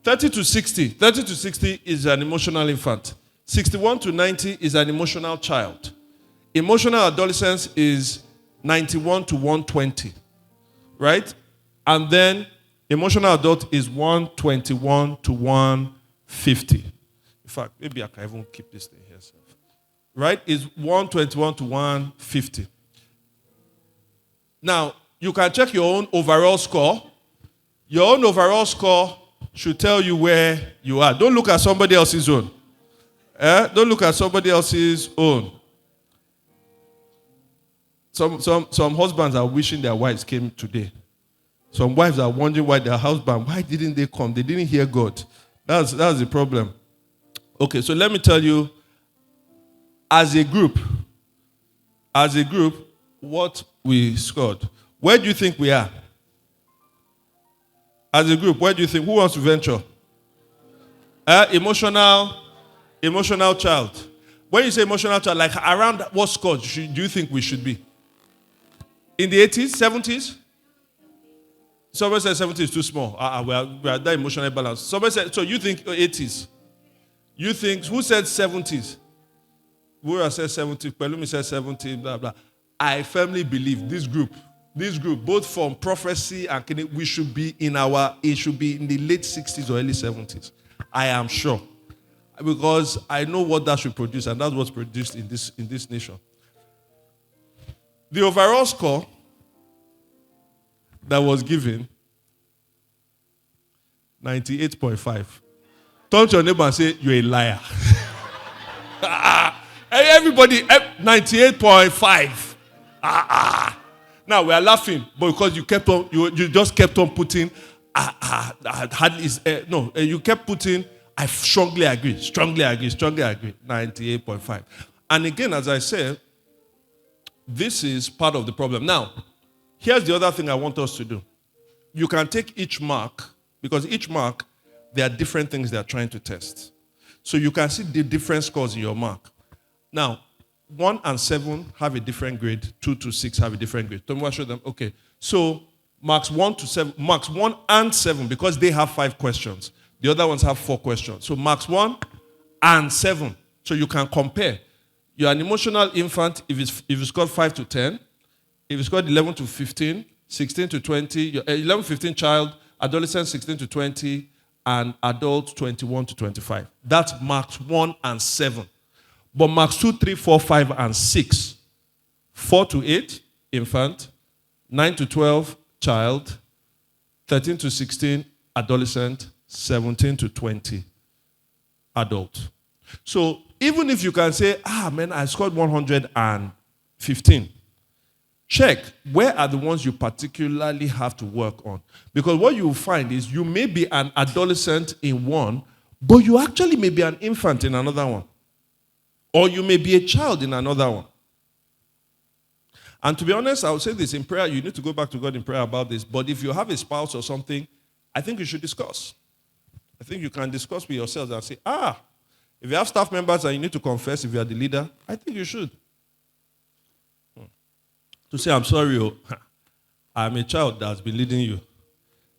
30 to 60. 30 to 60 is an emotional infant. 61 to 90 is an emotional child. Emotional adolescence is 91 to 120. Right? And then emotional adult is 121 to 150. In fact, maybe I can even keep this thing here. Right? It's 121 to 150. Now, you can check your own overall score. Your own overall score should tell you where you are. Don't look at somebody else's own. Don't look at somebody else's own. Some husbands are wishing their wives came today. Some wives are wondering why their husband, why didn't they come? They didn't hear God. That's the problem. Okay, so let me tell you, as a group, what we scored. Where do you think we are? As a group, where do you think? Who wants to venture? Emotional child. When you say emotional child, like around what score do you think we should be? In the 80s, 70s? Somebody said 70 is too small. We are that emotionally balanced. Somebody said, so you think 80s? You think, who said 70s? Wura said 70, Pelumi said 70, blah, blah. I firmly believe this group, both from prophecy and we should be it should be in the late 60s or early 70s. I am sure. Because I know what that should produce, and that's what's produced in this nation. The overall score that was given, 98.5. Turn to your neighbor and say, you're a liar. Everybody, 98.5. Now we are laughing, but because you just kept on putting, you kept putting, I strongly agree, 98.5. And again, as I said, this is part of the problem. Now, here's the other thing I want us to do. You can take each mark, because each mark, there are different things they are trying to test. So you can see the different scores in your mark. Now, 1 and 7 have a different grade. 2 to 6 have a different grade. Don't want to show them? Okay. So marks 1 and 7, because they have 5 questions. The other ones have 4 questions. So marks 1 and 7. So you can compare. You're an emotional infant if you scored 5 to 10. If you scored 11 to 15, 16 to 20, you're 11, 15 child, adolescent 16 to 20, and adult 21 to 25. That's marks 1 and 7. But marks 2, 3, 4, 5, and 6. 4 to 8, infant. 9 to 12, child. 13 to 16, adolescent. 17 to 20, adult. So even if you can say, man, I scored 115. check where are the ones you particularly have to work on. Because what you will find is you may be an adolescent in one, but you actually may be an infant in another one. Or you may be a child in another one. And to be honest, I would say this in prayer, you need to go back to God in prayer about this. But if you have a spouse or something, I think you should discuss. I think you can discuss with yourselves and say, if you have staff members and you need to confess if you are the leader, I think you should. To say, I'm sorry, I'm a child that's been leading you.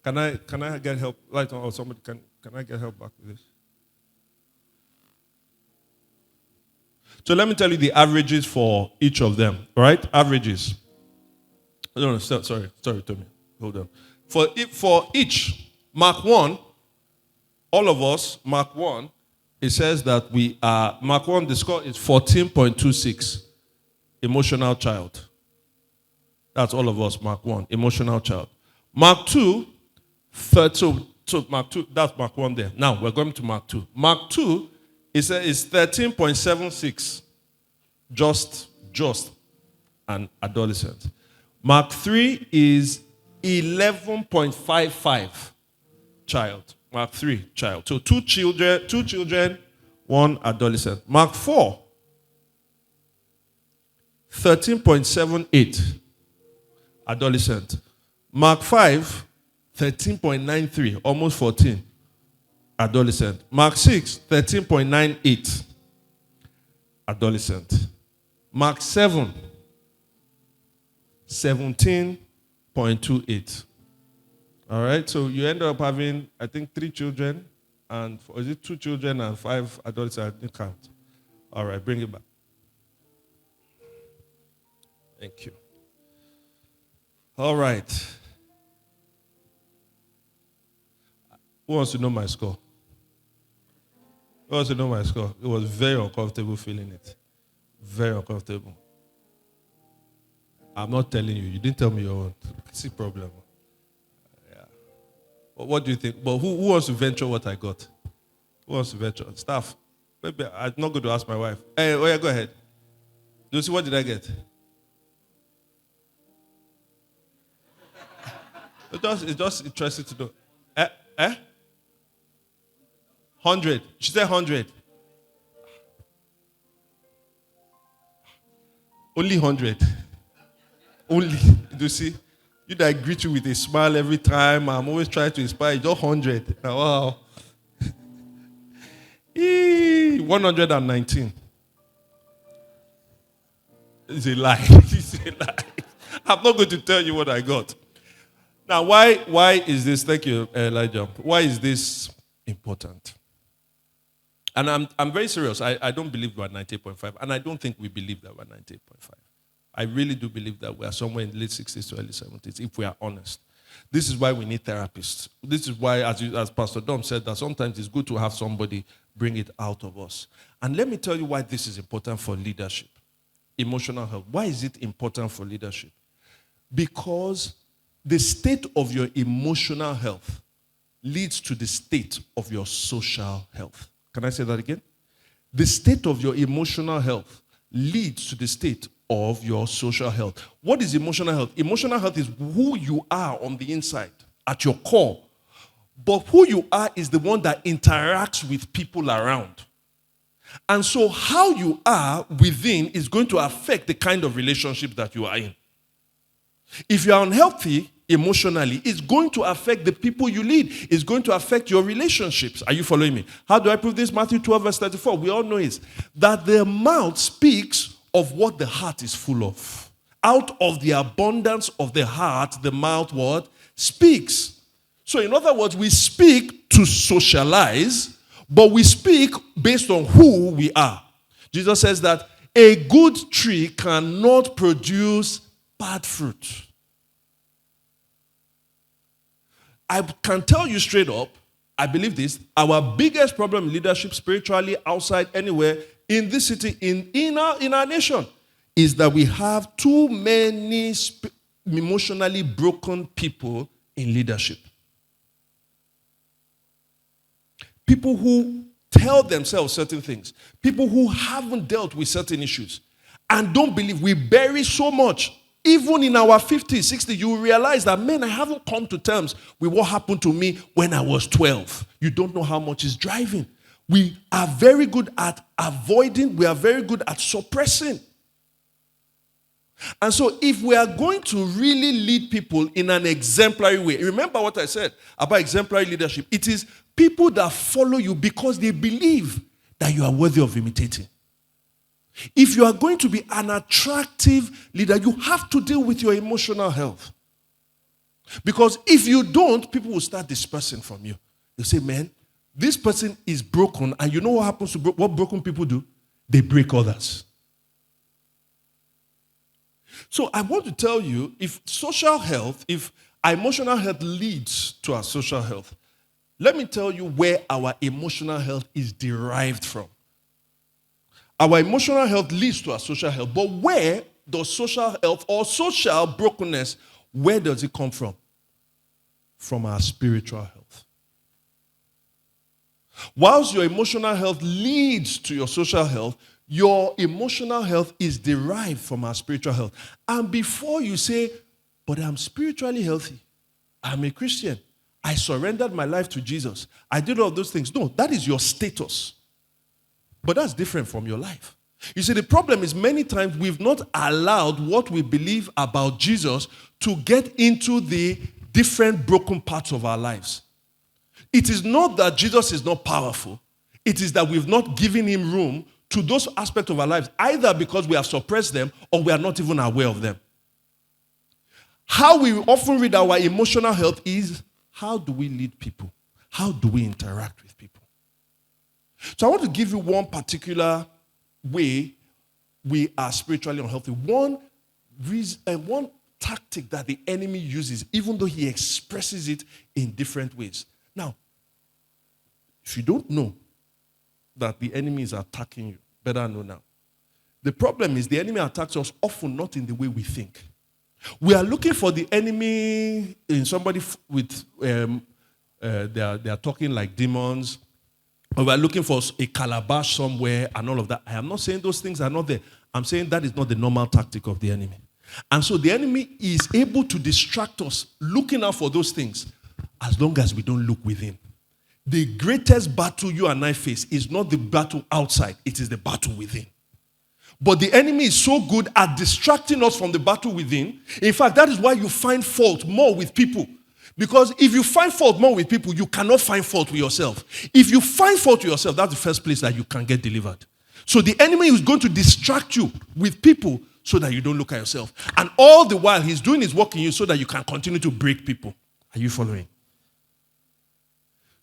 Can I get help? Like, or somebody, can I get help back with this? So let me tell you the averages for each of them, right? Averages. No, sorry, Tommy. Hold on. For each, Mark 1, all of us, Mark 1, it says that we are, Mark 1, the score is 14.26, emotional child. That's all of us, Mark 1, emotional child. Mark 2, so Mark 2, that's Mark 1 there. Now, we're going to Mark 2. Mark 2, it says it's 13.76, just an adolescent. Mark 3 is 11.55, child. Mark 3, child. So two children, one adolescent. Mark 4, 13.78, adolescent. Mark 5, 13.93, almost 14, adolescent. Mark 6, 13.98, adolescent. Mark 7, 17.28. All right, so you end up having, I think, 3 children, and or is it 2 children and 5 adults? I didn't count. All right, bring it back. Thank you. All right. Who wants to know my score? Who wants to know my score? It was very uncomfortable feeling it. Very uncomfortable. I'm not telling you. You didn't tell me your own. See problem. Yeah. But what do you think? But who wants to venture what I got? Who wants to venture? Staff. Maybe I'm not going to ask my wife. Hey, oh yeah, go ahead. Do you see what did I get? It's just interesting to know. 100. She said 100. Only 100. Only. Do you see? You that I greet you with a smile every time. I'm always trying to inspire you. Just 100. Wow. 119. It's a lie. It's a lie. I'm not going to tell you what I got. Now, why is this? Thank you, Elijah. Why is this important? And I'm very serious. I don't believe we're 98.5, and I don't think we believe that we're 98.5. I really do believe that we are somewhere in the late 60s to early 70s, if we are honest. This is why we need therapists. This is why, as Pastor Dom said, that sometimes it's good to have somebody bring it out of us. And let me tell you why this is important for leadership. Emotional health. Why is it important for leadership? Because the state of your emotional health leads to the state of your social health. Can I say that again? The state of your emotional health leads to the state of your social health. What is emotional health? Emotional health is who you are on the inside, at your core. But who you are is the one that interacts with people around. And so how you are within is going to affect the kind of relationship that you are in. If you are unhealthy emotionally, it's going to affect the people you lead. It's going to affect your relationships. Are you following me? How do I prove this? Matthew 12, verse 34. We all know it. That the mouth speaks of what the heart is full of. Out of the abundance of the heart, the mouth what? Speaks. So in other words, we speak to socialize, but we speak based on who we are. Jesus says that a good tree cannot produce bad fruit. I can tell you straight up, I believe this, our biggest problem in leadership, spiritually, outside, anywhere, in this city, in our nation, is that we have too many emotionally broken people in leadership. People who tell themselves certain things. People who haven't dealt with certain issues and don't believe. We bury so much Even in our 50s, 60s, you will realize that, man, I haven't come to terms with what happened to me when I was 12. You don't know how much is driving. We are very good at avoiding. We are very good at suppressing. And so if we are going to really lead people in an exemplary way, remember what I said about exemplary leadership. It is people that follow you because they believe that you are worthy of imitating. If you are going to be an attractive leader, you have to deal with your emotional health. Because if you don't, people will start dispersing from you. They'll say, man, this person is broken, and you know what happens to what broken people do? They break others. So I want to tell you, if our emotional health leads to our social health, let me tell you where our emotional health is derived from. Our emotional health leads to our social health, but where does social health or social brokenness, where does it come from? From our spiritual health. Whilst your emotional health leads to your social health, your emotional health is derived from our spiritual health. And before you say, but I'm spiritually healthy, I'm a Christian, I surrendered my life to Jesus, I did all those things. No, that is your status. But that's different from your life. You see, the problem is many times we've not allowed what we believe about Jesus to get into the different broken parts of our lives. It is not that Jesus is not powerful. It is that we've not given him room to those aspects of our lives, either because we have suppressed them or we are not even aware of them. How we often read our emotional health is, how do we lead people? How do we interact with people? So I want to give you one particular way we are spiritually unhealthy. One tactic that the enemy uses, even though he expresses it in different ways. Now, if you don't know that the enemy is attacking you, better know now. The problem is the enemy attacks us often not in the way we think. We are looking for the enemy in somebody with, they are talking like demons, or we are looking for a calabash somewhere and all of that. I am not saying those things are not there. I'm saying that is not the normal tactic of the enemy. And so the enemy is able to distract us looking out for those things as long as we don't look within. The greatest battle you and I face is not the battle outside, it is the battle within. But the enemy is so good at distracting us from the battle within. In fact, that is why you find fault more with people. Because if you find fault more with people, you cannot find fault with yourself. If you find fault with yourself, that's the first place that you can get delivered. So the enemy is going to distract you with people so that you don't look at yourself. And all the while, he's doing his work in you so that you can continue to break people. Are you following?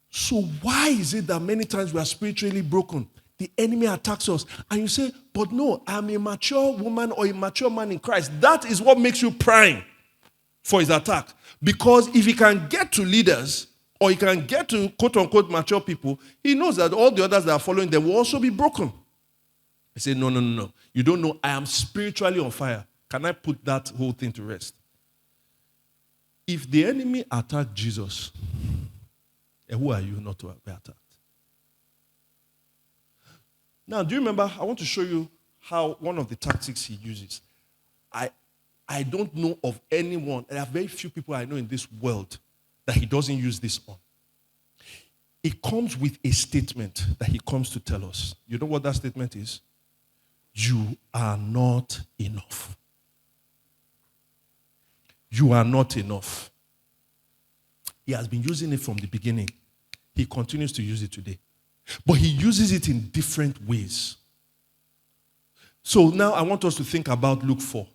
So why is it that many times we are spiritually broken? The enemy attacks us. And you say, but no, I'm a mature woman or a mature man in Christ. That is what makes you prime for his attack. Because if he can get to leaders, or he can get to quote-unquote mature people, he knows that all the others that are following them will also be broken. I say, no. You don't know, I am spiritually on fire. Can I put that whole thing to rest? If the enemy attacked Jesus, who are you not to be attacked? Now, do you remember, I want to show you how one of the tactics he uses. I don't know of anyone, there are very few people I know in this world that he doesn't use this on. It comes with a statement that he comes to tell us. You know what that statement is? You are not enough. You are not enough. He has been using it from the beginning. He continues to use it today. But he uses it in different ways. So now I want us to think about Luke 4.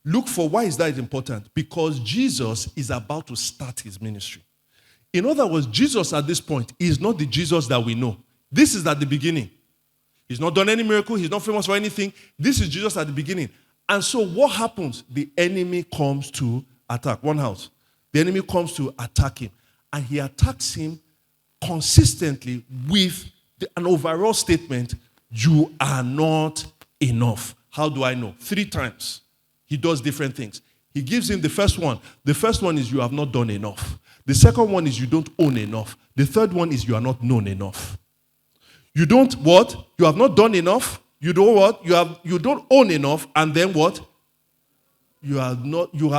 Luke 4, why is that important? Because Jesus is about to start his ministry. In other words, Jesus at this point is not the Jesus that we know. This is at the beginning. He's not done any miracle. He's not famous for anything. This is Jesus at the beginning. And so what happens? The enemy comes to attack. One house. The enemy comes to attack him. And he attacks him consistently with an overall statement, you are not enough. How do I know? 3 times. He does different things. He gives him the first one. The first one is you have not done enough. The second one is you don't own enough. The third one is you are not known enough. You don't what? You have not done enough. You don't what? You don't own enough. And then what? you are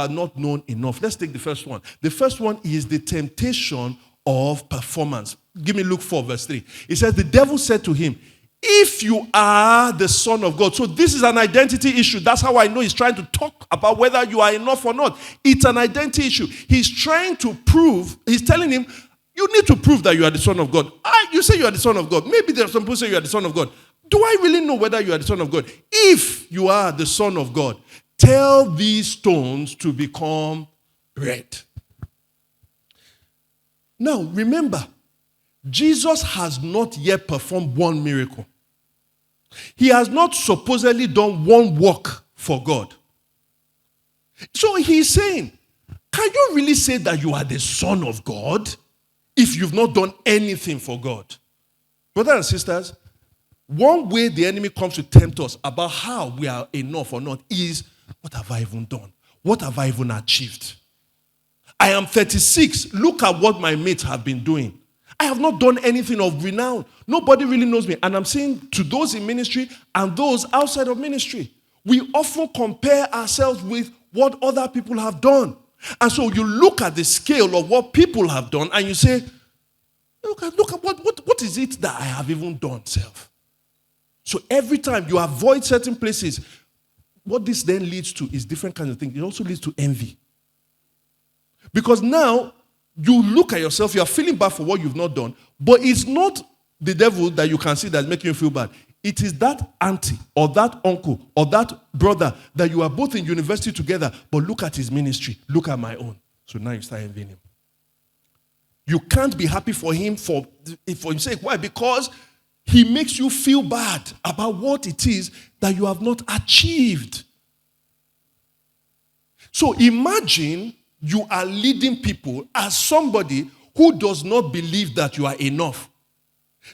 not known enough. Let's take the first one. The first one is the temptation of performance. Give me Luke 4, verse 3. It says, the devil said to him, if you are the Son of God. So this is an identity issue. That's how I know he's trying to talk about whether you are enough or not. It's an identity issue. He's trying to prove, he's telling him, you need to prove that you are the Son of God. You say you are the Son of God. Maybe there are some people who say you are the Son of God. Do I really know whether you are the Son of God? If you are the Son of God, tell these stones to become bread. Now, remember, Jesus has not yet performed one miracle. He has not supposedly done one work for God. So he's saying, can you really say that you are the Son of God if you've not done anything for God? Brothers and sisters, one way the enemy comes to tempt us about how we are enough or not is, what have I even done? What have I even achieved? I am 36. Look at what my mates have been doing. I have not done anything of renown. Nobody really knows me. And I'm saying to those in ministry and those outside of ministry, we often compare ourselves with what other people have done. And so you look at the scale of what people have done and you say, look at what is it that I have even done, self? So every time you avoid certain places, what this then leads to is different kinds of things. It also leads to envy. Because now you look at yourself, you are feeling bad for what you've not done, but it's not the devil that you can see that's making you feel bad. It is that auntie or that uncle or that brother that you are both in university together, but look at his ministry, look at my own. So now you start envying him. You can't be happy for him for his sake. Why? Because he makes you feel bad about what it is that you have not achieved. So imagine you are leading people as somebody who does not believe that you are enough.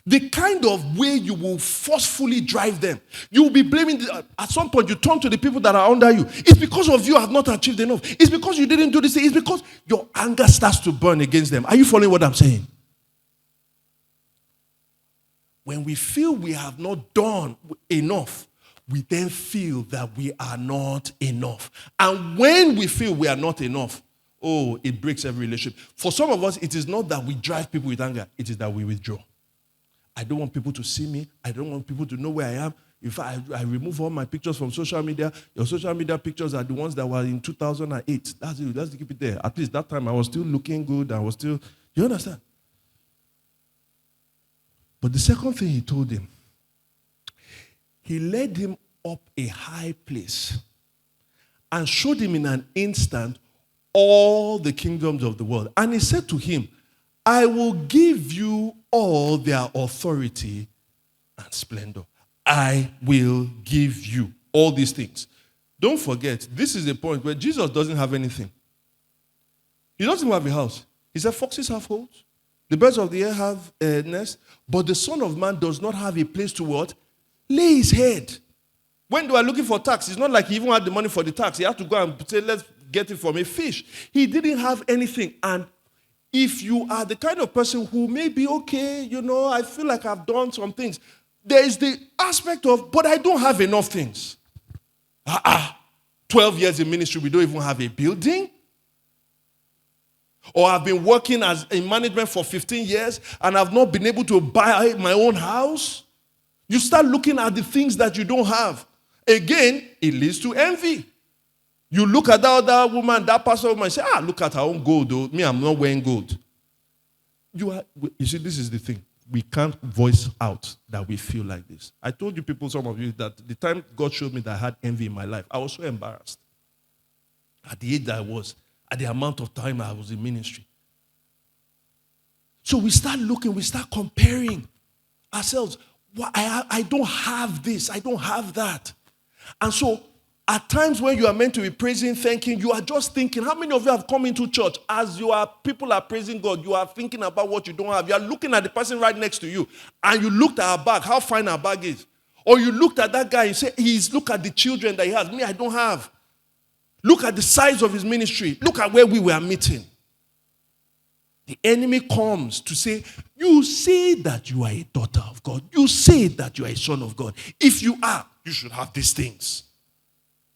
The kind of way you will forcefully drive them. You will be blaming, at some point you turn to the people that are under you. It's because of you have not achieved enough. It's because you didn't do this thing. It's because your anger starts to burn against them. Are you following what I'm saying? When we feel we have not done enough, we then feel that we are not enough. And when we feel we are not enough, it breaks every relationship. For some of us, it is not that we drive people with anger. It is that we withdraw. I don't want people to see me. I don't want people to know where I am. If I remove all my pictures from social media, your social media pictures are the ones that were in 2008. That's it. Let's keep it there. At least that time I was still looking good. You understand? But the second thing he told him, he led him up a high place and showed him in an instant all the kingdoms of the world. And he said to him, I will give you all their authority and splendor. I will give you all these things. Don't forget, this is the point where Jesus doesn't have anything. He doesn't have a house. He said, foxes have holes. The birds of the air have a nest. But the Son of Man does not have a place to what? Lay his head. When they were looking for tax, it's not like he even had the money for the tax. He had to go and say, let's get it from a fish. He didn't have anything. And if you are the kind of person who may be okay, I feel like I've done some things. There is the aspect of, but I don't have enough things. 12 years in ministry, we don't even have a building. Or I've been working in management for 15 years and I've not been able to buy my own house. You start looking at the things that you don't have. Again, it leads to envy. You look at that other woman, that pastor woman, and say, look at her own gold, though. Me, I'm not wearing gold. You see, this is the thing. We can't voice out that we feel like this. I told you people, some of you, that the time God showed me that I had envy in my life, I was so embarrassed. At the age that I was, at the amount of time I was in ministry. So we start looking, we start comparing ourselves. Well, I don't have this, I don't have that. And so, at times when you are meant to be praising, thanking, you are just thinking, how many of you have come into church as people are praising God, you are thinking about what you don't have. You are looking at the person right next to you, and you looked at her bag, how fine her bag is. Or you looked at that guy and say, look at the children that he has. Me, I don't have. Look at the size of his ministry. Look at where we were meeting. The enemy comes to say, you say that you are a daughter of God. You say that you are a son of God. If you are, you should have these things.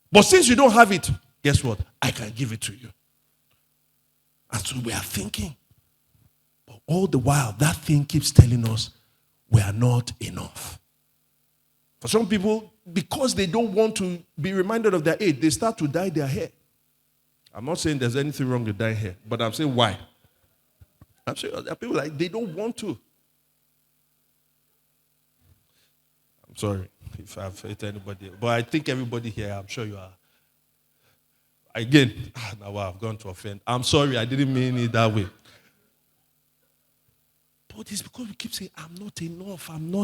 But since you don't have it, guess what? I can give it to you. And so we are thinking. But all the while, that thing keeps telling us we are not enough. For some people, because they don't want to be reminded of their age, they start to dye their hair. I'm not saying there's anything wrong with dyeing hair, but I'm saying why. I'm saying there are people like they don't want to. I'm sorry if I've hurt anybody, but I think everybody here, I'm sure you are. Again, now I've gone to offend. I'm sorry, I didn't mean it that way. But it's because we keep saying, I'm not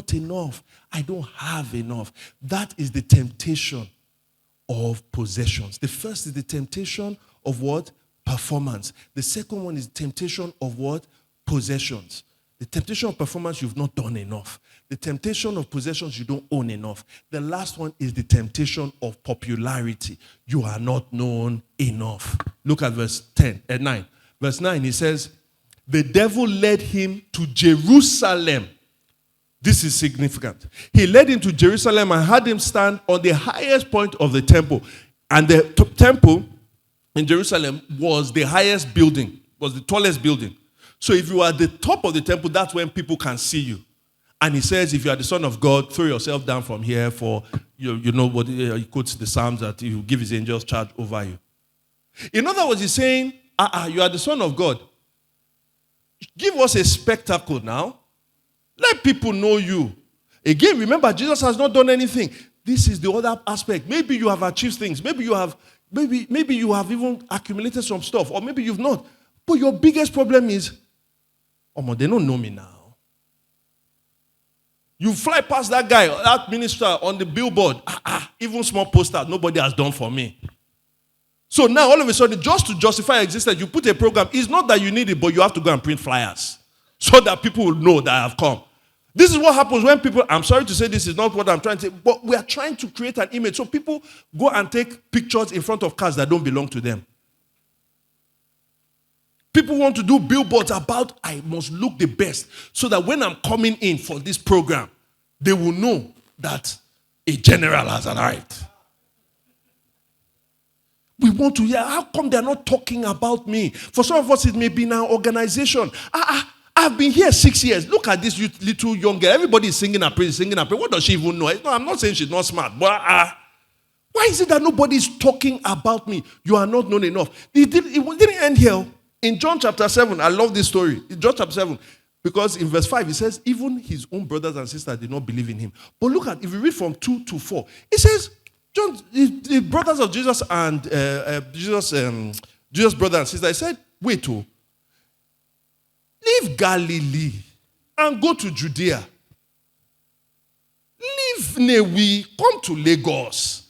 enough, I don't have enough. That is the temptation of possessions. The first is the temptation of what? Performance. The second one is the temptation of what? Possessions. The temptation of performance, you've not done enough. The temptation of possessions, you don't own enough. The last one is the temptation of popularity. You are not known enough. Look at verse 9. Verse 9, it says, the devil led him to Jerusalem. This is significant. He led him to Jerusalem and had him stand on the highest point of the temple. And the temple in Jerusalem was the highest building, was the tallest building. So if you are at the top of the temple, that's when people can see you. And he says, if you are the Son of God, throw yourself down from here for, you know what, he quotes the Psalms that he will give his angels charge over you. In other words, he's saying, you are the Son of God. Give us a spectacle now. Let people know you. Again, remember, Jesus has not done anything. This is the other aspect. Maybe you have achieved things. Maybe you have even accumulated some stuff. Or maybe you've not. But your biggest problem is, they don't know me now. You fly past that guy, that minister on the billboard. Even small poster, nobody has done for me. So now, all of a sudden, just to justify existence, you put a program. It's not that you need it, but you have to go and print flyers so that people will know that I have come. This is what happens when people, I'm sorry to say this is not what I'm trying to say, but we are trying to create an image. So people go and take pictures in front of cars that don't belong to them. People want to do billboards about, I must look the best, so that when I'm coming in for this program, they will know that a general has arrived. We want to hear, how come they're not talking about me? For some of us, it may be in our organization. I've been here 6 years. Look at this little young girl. Everybody is singing and praise. What does she even know? No, I'm not saying she's not smart, but why is it that nobody is talking about me? You are not known enough. It didn't end here. In John chapter 7, I love this story. In John chapter 7, because in verse 5, it says, even his own brothers and sisters did not believe in him. But look at, if you read from 2 to 4, it says, John, the brothers of Jesus and Jesus' brother and sister, he said, wait, leave Galilee and go to Judea. Leave Newi, come to Lagos.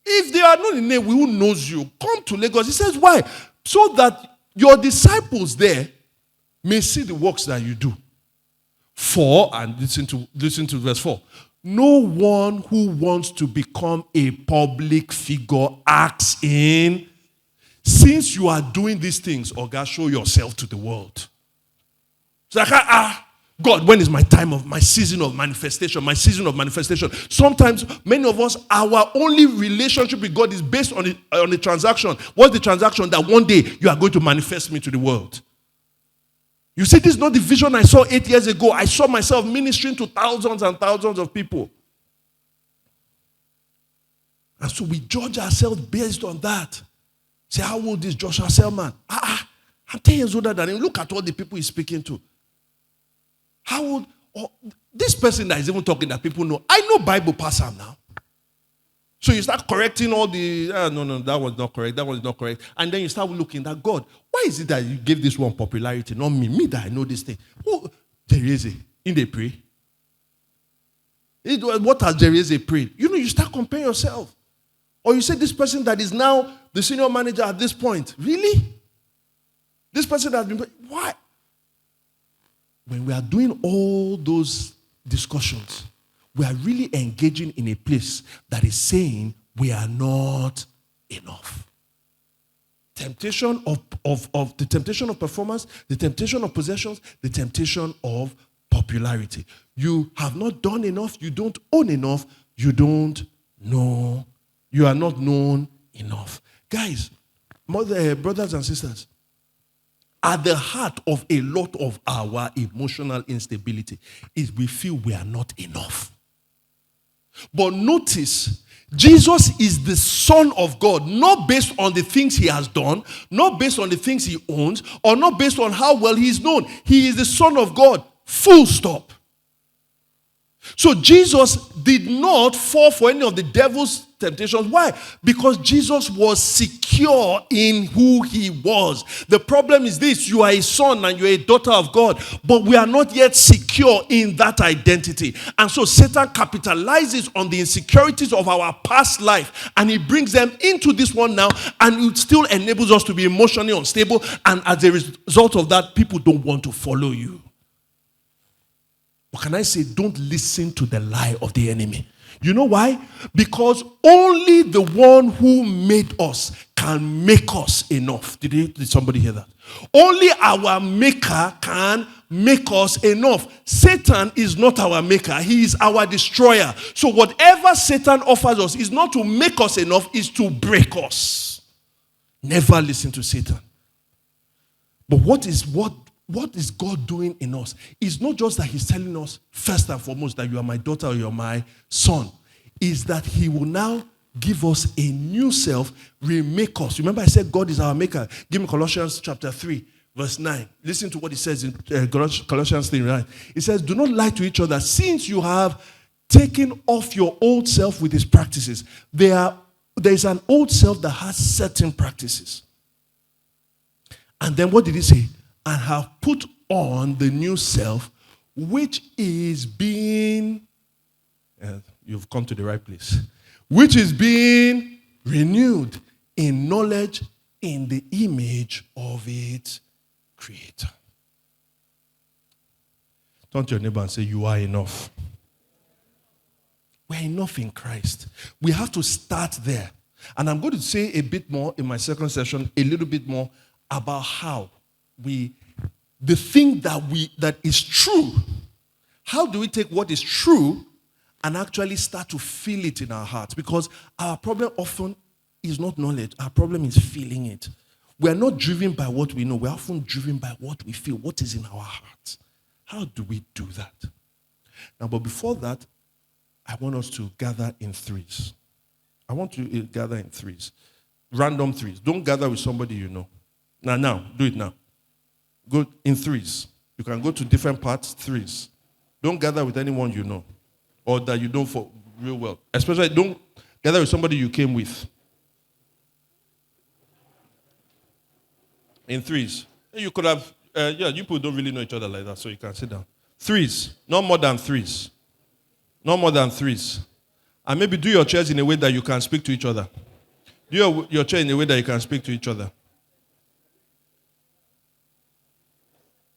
If they are not in Newi, who knows you? Come to Lagos. He says, why? So that your disciples there may see the works that you do. 4, and listen to verse 4. No one who wants to become a public figure acts in, since you are doing these things, God, show yourself to the world. It's like, God, when is my time of my season of manifestation? My season of manifestation. Sometimes, many of us, our only relationship with God is based on a transaction. What's the transaction? That one day you are going to manifest me to the world. You see, this is not the vision I saw 8 years ago. I saw myself ministering to thousands and thousands of people. And so we judge ourselves based on that. Say, how old is Joshua Selman? I'm 10 years older than him. Look at all the people he's speaking to. How old? This person that is even talking that people know. I know Bible pastor now. So you start correcting all the, no, that one's not correct, that one's not correct. And then you start looking at God. Why is it that you gave this one popularity, not me? Me that I know this thing. Who? Jereze, in they pray. What has Jereze prayed? You start comparing yourself. Or you say this person that is now the senior manager at this point. Really? This person that has been, why? When we are doing all those discussions, we are really engaging in a place that is saying we are not enough. Temptation of the temptation of performance, the temptation of possessions, the temptation of popularity. You have not done enough, you don't own enough, you don't know, you are not known enough. Guys, brothers and sisters, at the heart of a lot of our emotional instability is we feel we are not enough. But notice, Jesus is the Son of God, not based on the things he has done, not based on the things he owns, or not based on how well he is known. He is the Son of God, full stop. So Jesus did not fall for any of the devil's temptations. Why? Because Jesus was secure in who he was. The problem is this: you are a son and you're a daughter of God, but we are not yet secure in that identity. And so Satan capitalizes on the insecurities of our past life, and he brings them into this one now, and it still enables us to be emotionally unstable. And as a result of that, people don't want to follow you. But can I say, don't listen to the lie of the enemy. You know why? Because only the one who made us can make us enough. Did somebody hear that? Only our maker can make us enough. Satan is not our maker. He is our destroyer. So whatever Satan offers us is not to make us enough, is to break us. Never listen to Satan. But what is God doing in us? It's not just that he's telling us, first and foremost, that you are my daughter or you're my son. Is that he will now give us a new self, remake us. Remember I said God is our maker. Give me Colossians chapter 3, verse 9. Listen to what it says in Colossians 3, right? It says, do not lie to each other, since you have taken off your old self with its practices. There is an old self that has certain practices. And then what did he say? And have put on the new self, which is being, you've come to the right place, which is being renewed in knowledge in the image of its creator. Turn to your neighbor and say, you are enough. We're enough in Christ. We have to start there. And I'm going to say a bit more in my second session, a little bit more about how the thing that is true, how do we take what is true and actually start to feel it in our hearts? Because our problem often is not knowledge. Our problem is feeling it. We are not driven by what we know. We're often driven by what we feel, what is in our hearts. How do we do that? Now, but before that, I want us to gather in threes. I want to gather in threes. Random threes. Don't gather with somebody you know. Now, do it now. Go in threes. You can go to different parts, threes. Don't gather with anyone you know or that you know for real well. Especially don't gather with somebody you came with. In threes. You could have, you people don't really know each other like that, so you can sit down. Threes. Not more than threes. Not more than threes. And maybe do your chairs in a way that you can speak to each other. Do your chair in a way that you can speak to each other.